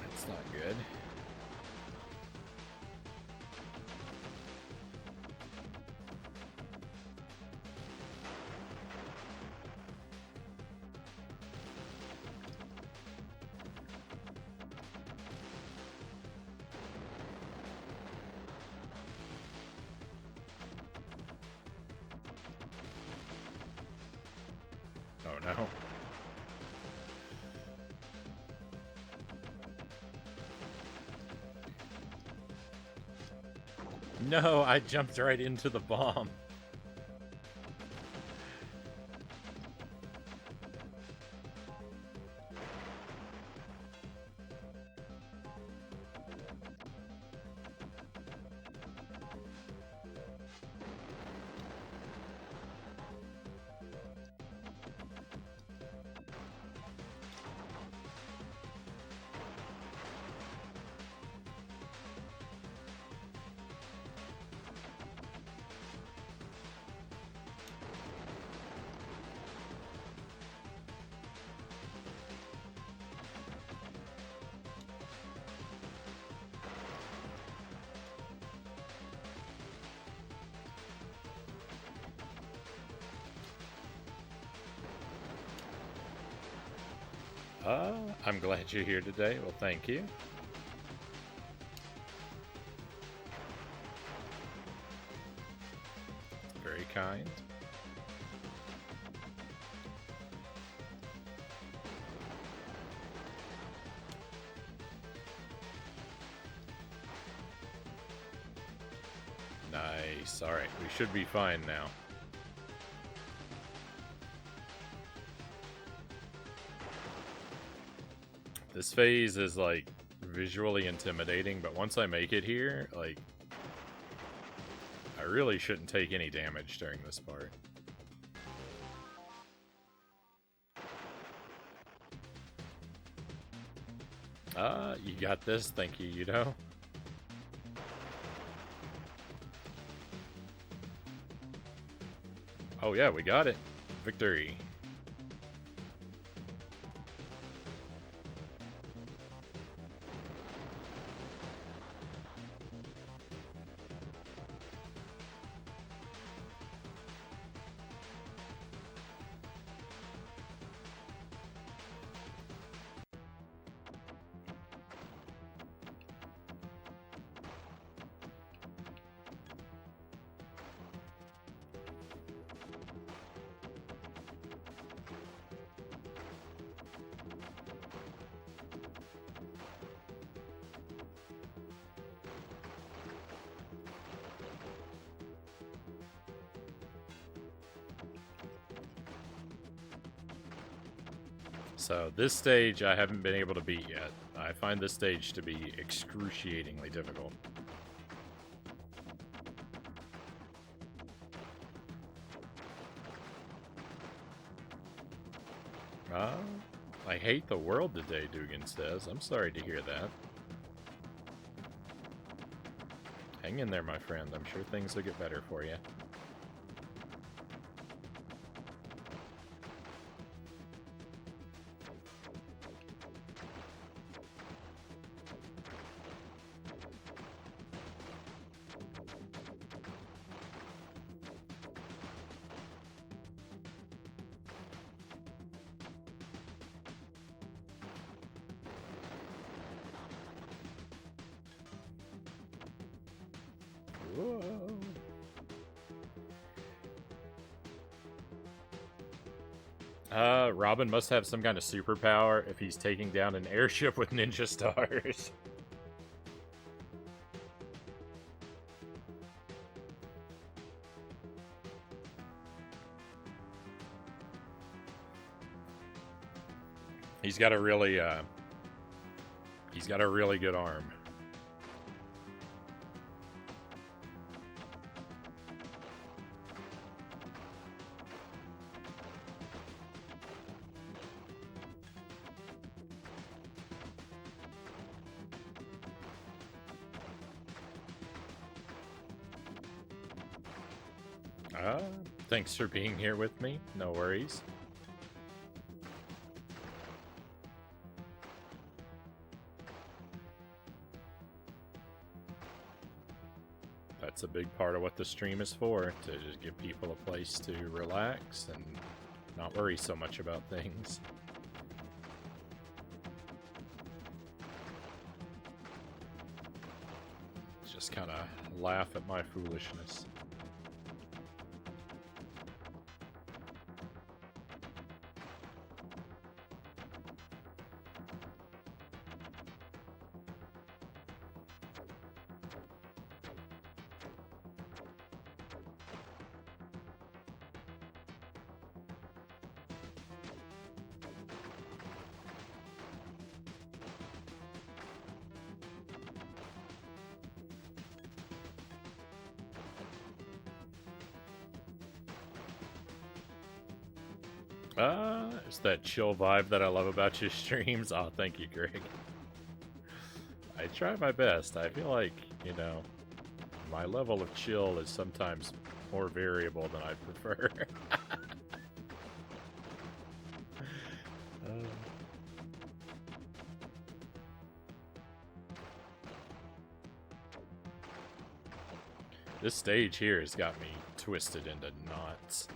That's not good. Oh no. No, I jumped right into the bomb. I'm glad you're here today. Well, thank you. Very kind. Nice. Alright, we should be fine now. This phase is, like, visually intimidating, but once I make it here, like, I really shouldn't take any damage during this part. You got this, thank you, you know? Oh yeah, we got it. Victory. So this stage I haven't been able to beat yet. I find this stage to be excruciatingly difficult. I hate the world today, Dugan says. I'm sorry to hear that. Hang in there, my friend. I'm sure things will get better for you. Robin must have some kind of superpower if he's taking down an airship with ninja stars. He's got a really good arm. Thanks for being here with me. No worries. That's a big part of what the stream is for, to just give people a place to relax and not worry so much about things. Just kind of laugh at my foolishness. It's that chill vibe that I love about your streams. Oh, thank you, Greg. I try my best. I feel like, you know, my level of chill is sometimes more variable than I prefer. This stage here has got me twisted into knots.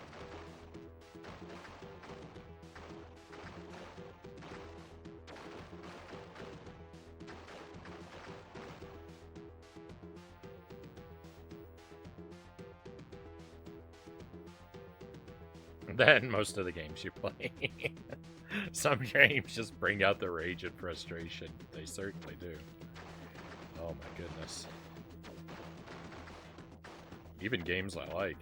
Than most of the games you play. Some games just bring out the rage and frustration. They certainly do. Oh my goodness. Even games I like.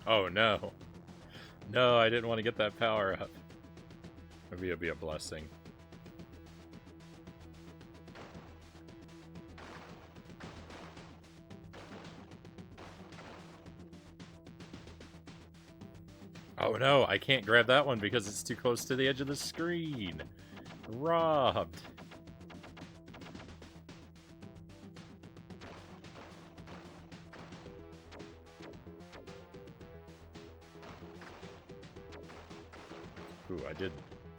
Oh no. No, I didn't want to get that power up. Maybe it'll be a blessing. Oh no, I can't grab that one because it's too close to the edge of the screen. Robbed. Ooh, I did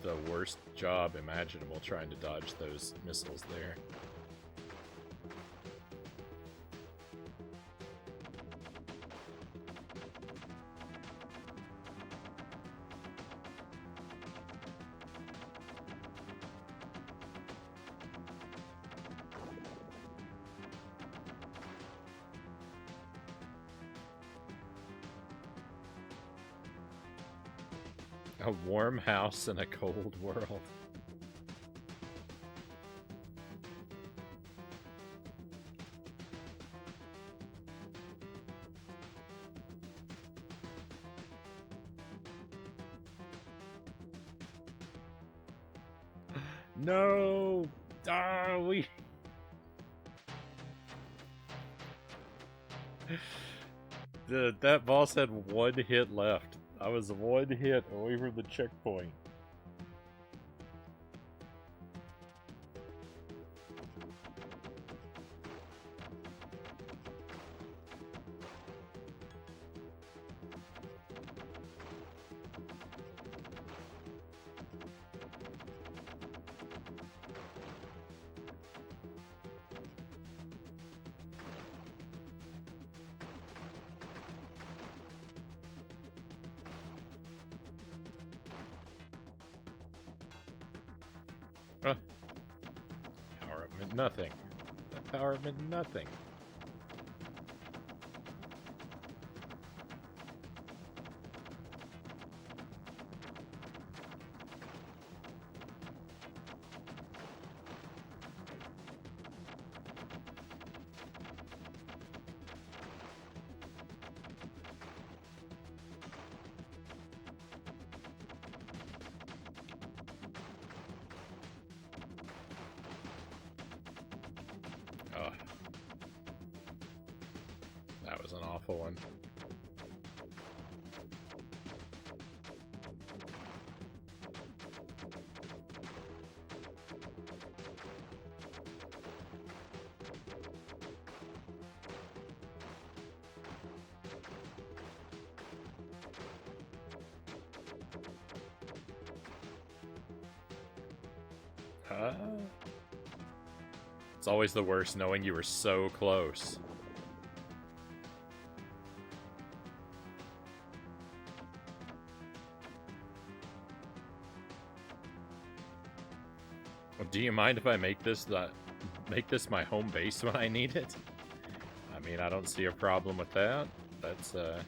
the worst job imaginable trying to dodge those missiles there. A warm house in a cold world. No! Ah, that boss had one hit left. I was one hit away from the checkpoint. Power up meant nothing. That power up meant nothing. Oh. That was an awful one. It's always the worst knowing you were so close. Do you mind if I make this my home base when I need it? I mean, I don't see a problem with that. That's you know.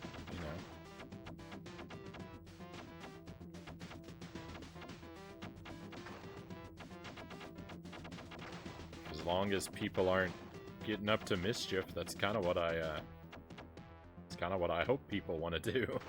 As long as people aren't getting up to mischief, that's kind of what I hope people want to do.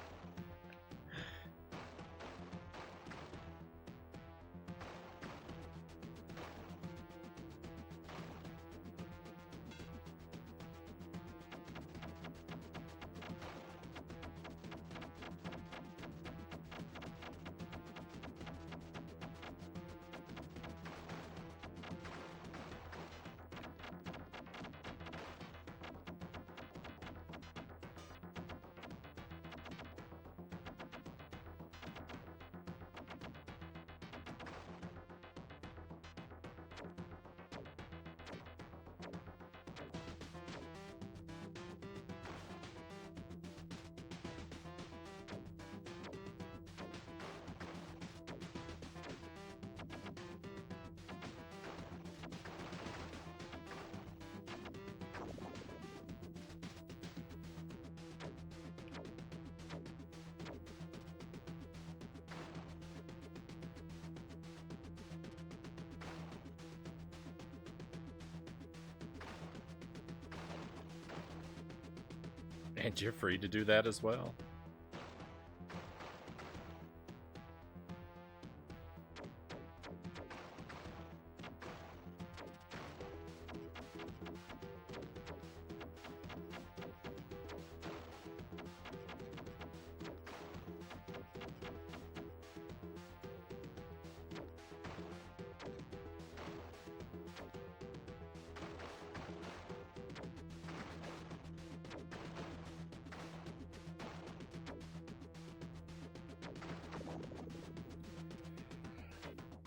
And you're free to do that as well.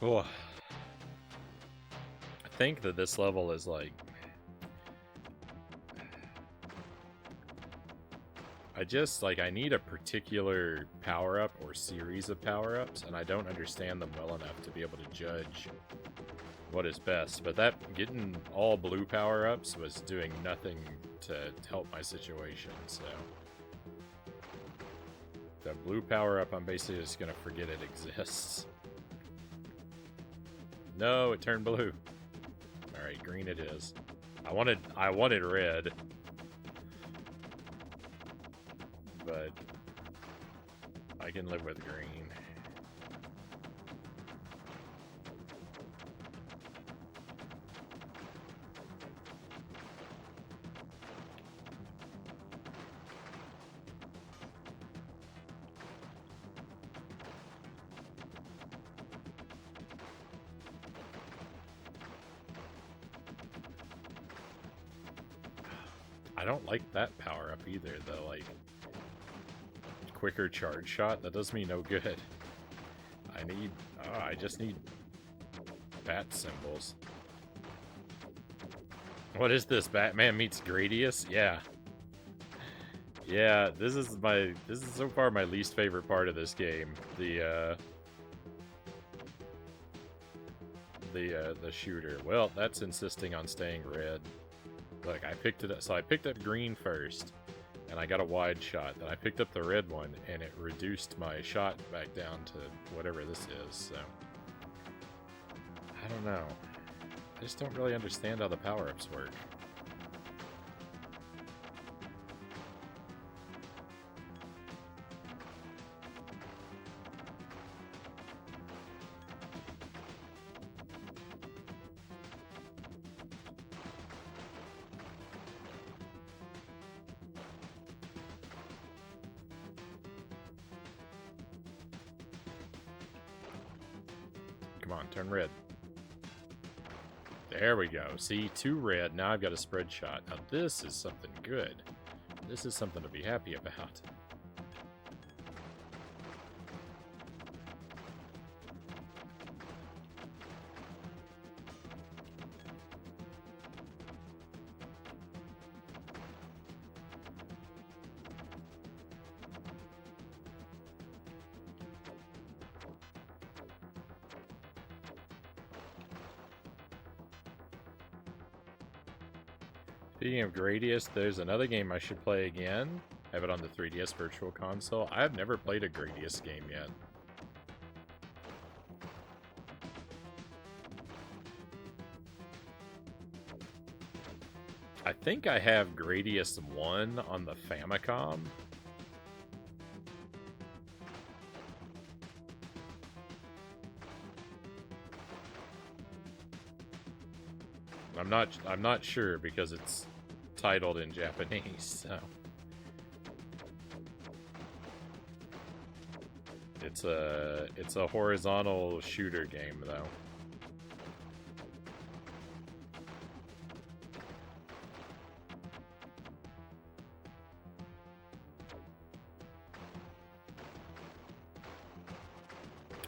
Oh, I think that this level is like... I need a particular power-up or series of power-ups, and I don't understand them well enough to be able to judge what is best. But getting all blue power-ups was doing nothing to help my situation, so... The blue power-up, I'm basically just gonna forget it exists. No, it turned blue. Alright, green it is. I wanted red. But I can live with green. I don't like that power up either, though, like quicker charge shot, that does me no good. I just need bat symbols. What is this? Batman meets Gradius? Yeah. Yeah, this is so far my least favorite part of this game. The shooter. Well, that's insisting on staying red. Look, I picked it up. So I picked up green first, and I got a wide shot. Then I picked up the red one, and it reduced my shot back down to whatever this is. So I don't know. I just don't really understand how the power-ups work. Come on, turn red. There we go. See, 2 red. Now I've got a spread shot. Now this is something good. This is something to be happy about. Speaking of Gradius, there's another game I should play again. I have it on the 3DS Virtual Console. I have never played a Gradius game yet. I think I have Gradius 1 on the Famicom. I'm not sure because it's titled in Japanese, so it's a horizontal shooter game though.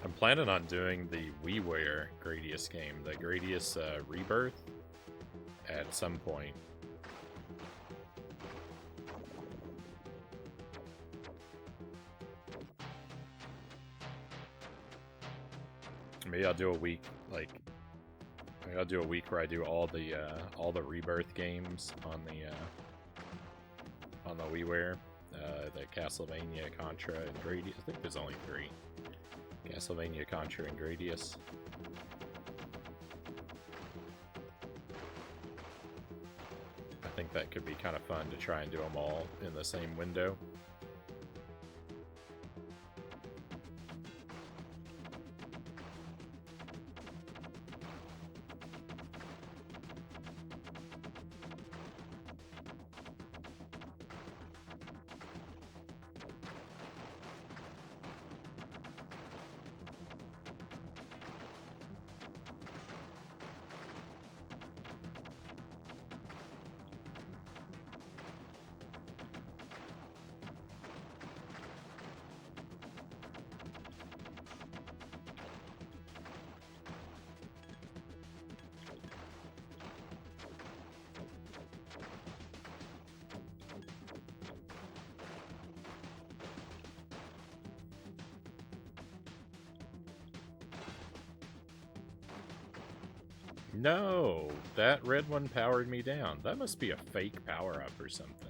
I'm planning on doing the WiiWare Gradius game, the Gradius Rebirth, at some point. Maybe I'll do a week, maybe I'll do a week where I do all the Rebirth games on the WiiWare, the Castlevania, Contra, and Gradius. I think there's only 3. Castlevania, Contra, and Gradius. I think that could be kind of fun to try and do them all in the same window. No, that red one powered me down. That must be a fake power-up or something.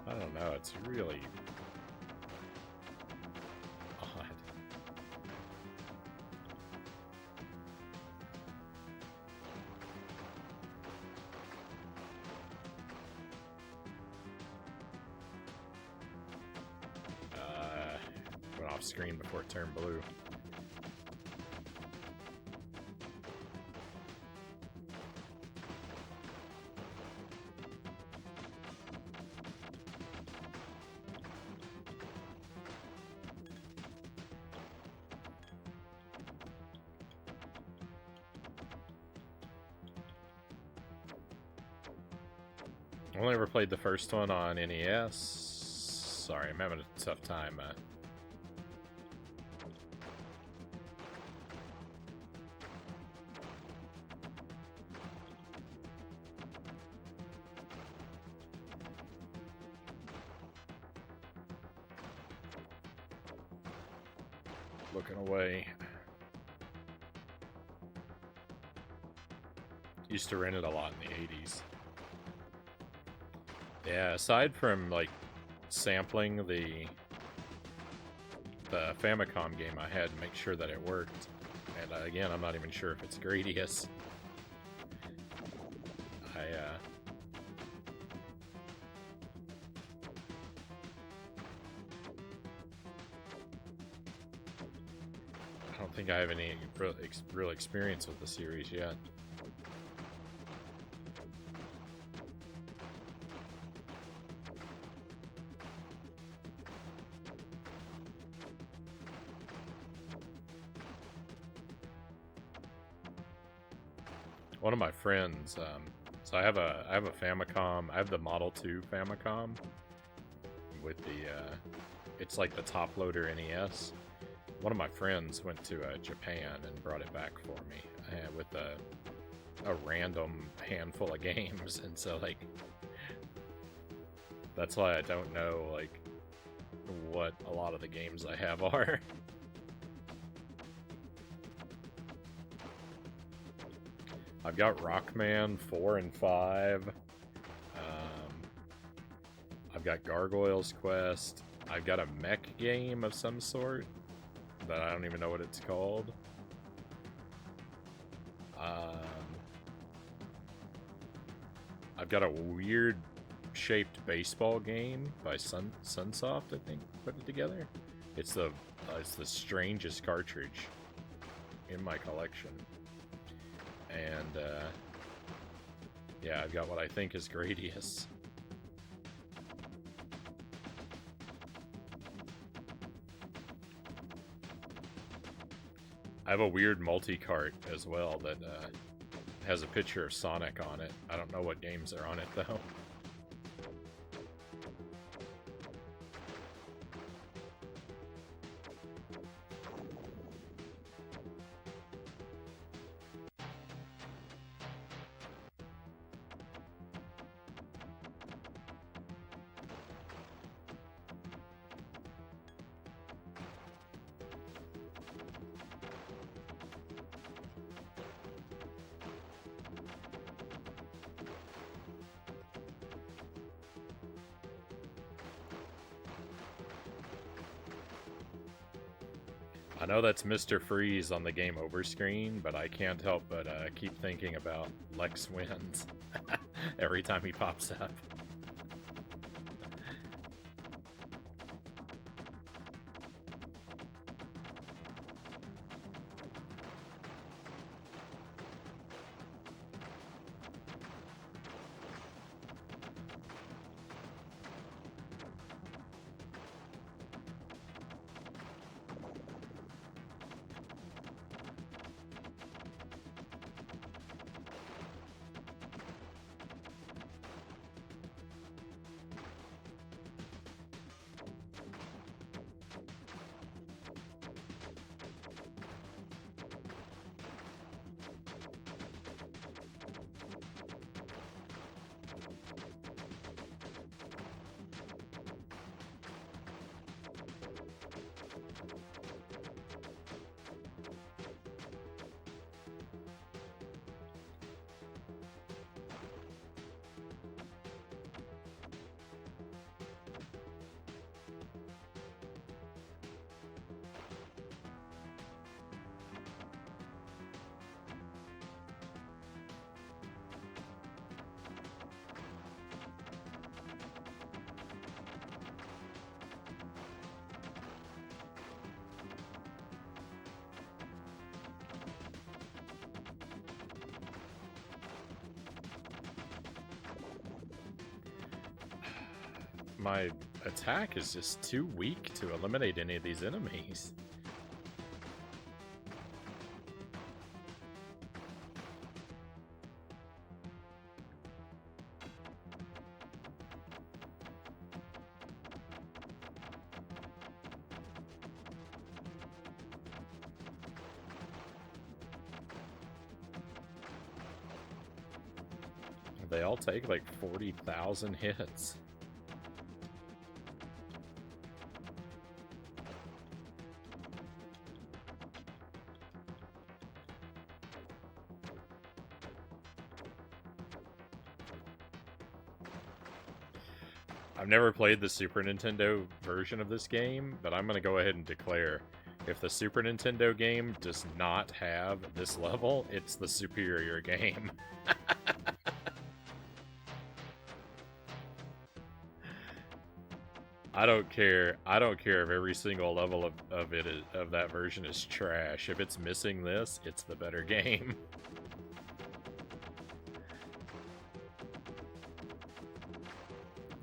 I don't know. It's really odd. Went off screen before it turned blue. Only ever played the first one on NES. Sorry, I'm having a tough time. Looking away. Used to rent it a lot in the 80s. Yeah, aside from, like, sampling the Famicom game, I had to make sure that it worked. And again, I'm not even sure if it's Gradius. I don't think I have any real experience with the series yet. One of my friends, so I have a Famicom. I have the Model 2 Famicom with the, it's like the top loader NES. One of my friends went to Japan and brought it back for me with a random handful of games, and so like that's why I don't know like what a lot of the games I have are. I've got Rockman 4 and 5. I've got Gargoyle's Quest. I've got a mech game of some sort, but I don't even know what it's called. I've got a weird shaped baseball game by Sunsoft, I think, put it together. It's the strangest cartridge in my collection. And, yeah, I've got what I think is Gradius. I have a weird multi-cart as well that has a picture of Sonic on it. I don't know what games are on it, though. I know that's Mr. Freeze on the game over screen, but I can't help but keep thinking about Lex Wins every time he pops up. my attack is just too weak to eliminate any of these enemies. They all take like 40,000 hits. I've never played the Super Nintendo version of this game, but I'm going to go ahead and declare, if the Super Nintendo game does not have this level, it's the superior game. I don't care. I don't care if every single level of that version is trash. If it's missing this, it's the better game.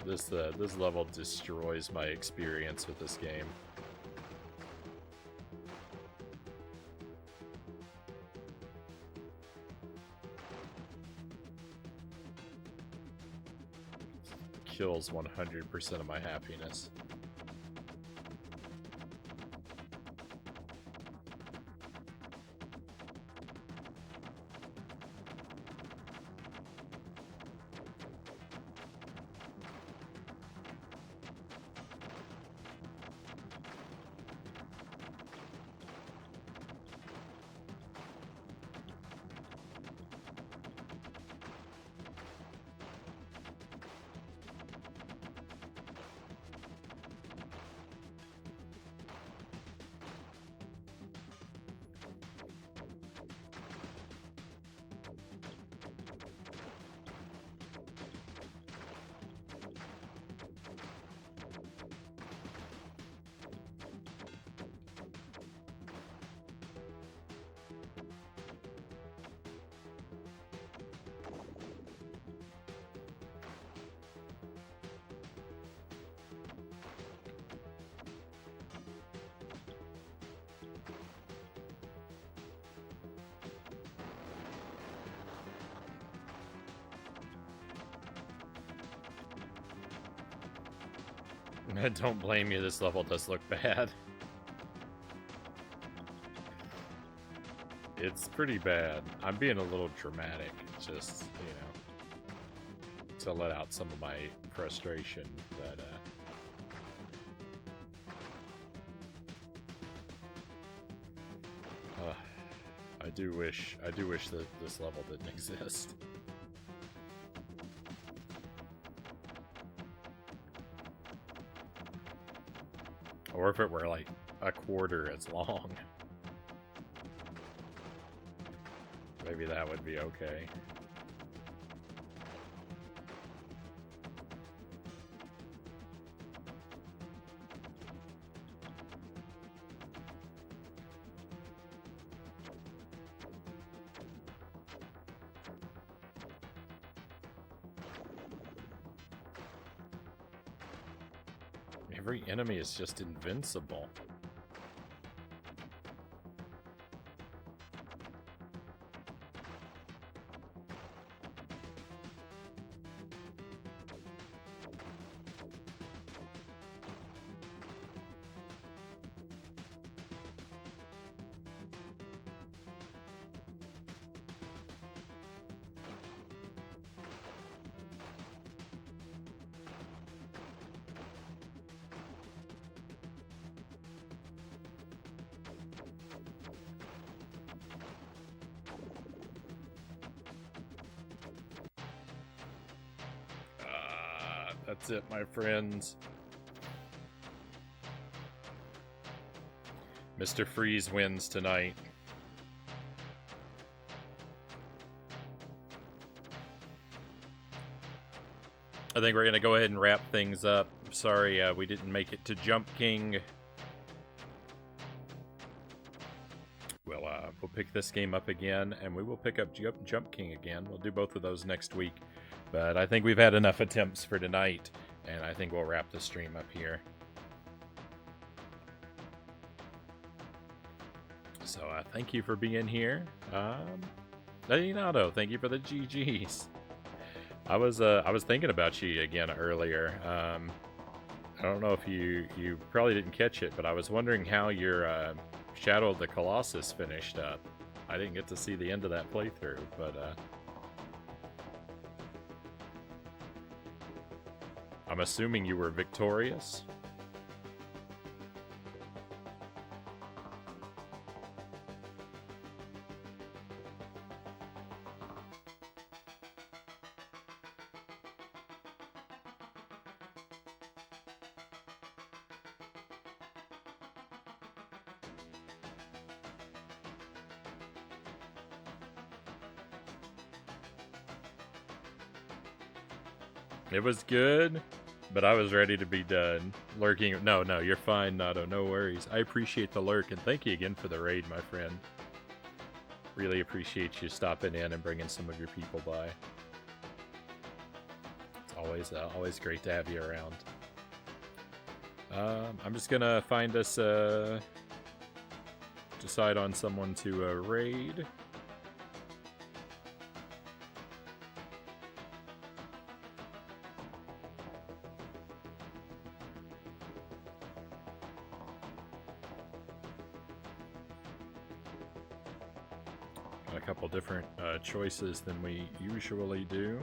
This level destroys my experience with this game. Kills 100% of my happiness. Don't blame you, this level does look bad. It's pretty bad. I'm being a little dramatic, just, you know, to let out some of my frustration, but, I do wish that this level didn't exist. Or if it were like a quarter as long. Maybe that would be okay. Every enemy is just invincible. That's it, my friends. Mr. Freeze wins tonight. I think we're going to go ahead and wrap things up. Sorry, we didn't make it to Jump King. We'll pick this game up again, and we will pick up Jump King again. We'll do both of those next week. But I think we've had enough attempts for tonight. And I think we'll wrap the stream up here. So thank you for being here. Leonardo, thank you for the GGs. I was thinking about you again earlier. I don't know if you probably didn't catch it, but I was wondering how your Shadow of the Colossus finished up. I didn't get to see the end of that playthrough, but I'm assuming you were victorious. It was good, but I was ready to be done. Lurking. No, you're fine, Nato. No worries. I appreciate the lurk, and thank you again for the raid, my friend. Really appreciate you stopping in and bringing some of your people by. It's always great to have you around. I'm just gonna find us, decide on someone to raid. A couple different choices than we usually do.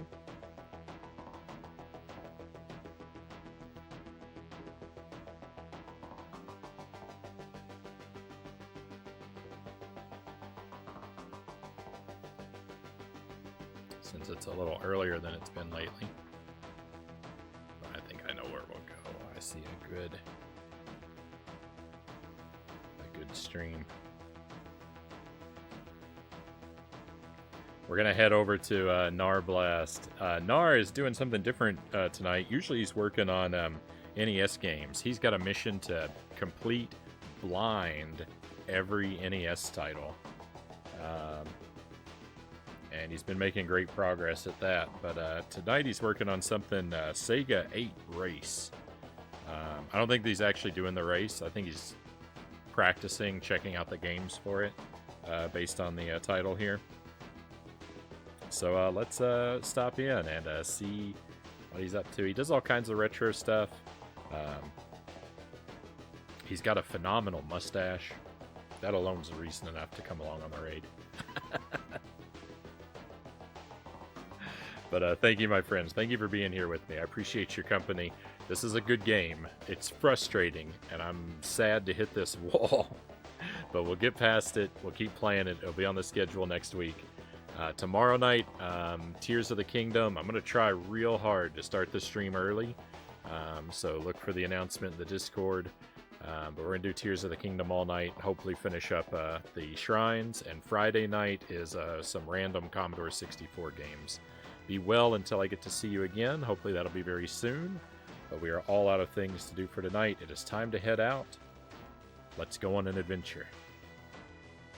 Since it's a little earlier than it's been lately. I think I know where we'll go. I see a good stream. We're gonna head over to Narblast. Nar is doing something different tonight. Usually he's working on NES games. He's got a mission to complete blind every NES title. And he's been making great progress at that. But tonight he's working on something Sega 8 Race. I don't think he's actually doing the race. I think he's practicing, checking out the games for it based on the title here. So let's stop in and see what he's up to. He does all kinds of retro stuff. He's got a phenomenal mustache. That alone is a reason enough to come along on the raid. But thank you, my friends. Thank you for being here with me. I appreciate your company. This is a good game. It's frustrating, and I'm sad to hit this wall. But we'll get past it. We'll keep playing it. It'll be on the schedule next week. Tomorrow night, Tears of the Kingdom. I'm going to try real hard to start the stream early. So look for the announcement in the Discord. But we're going to do Tears of the Kingdom all night. Hopefully finish up the shrines. And Friday night is some random Commodore 64 games. Be well until I get to see you again. Hopefully that'll be very soon. But we are all out of things to do for tonight. It is time to head out. Let's go on an adventure.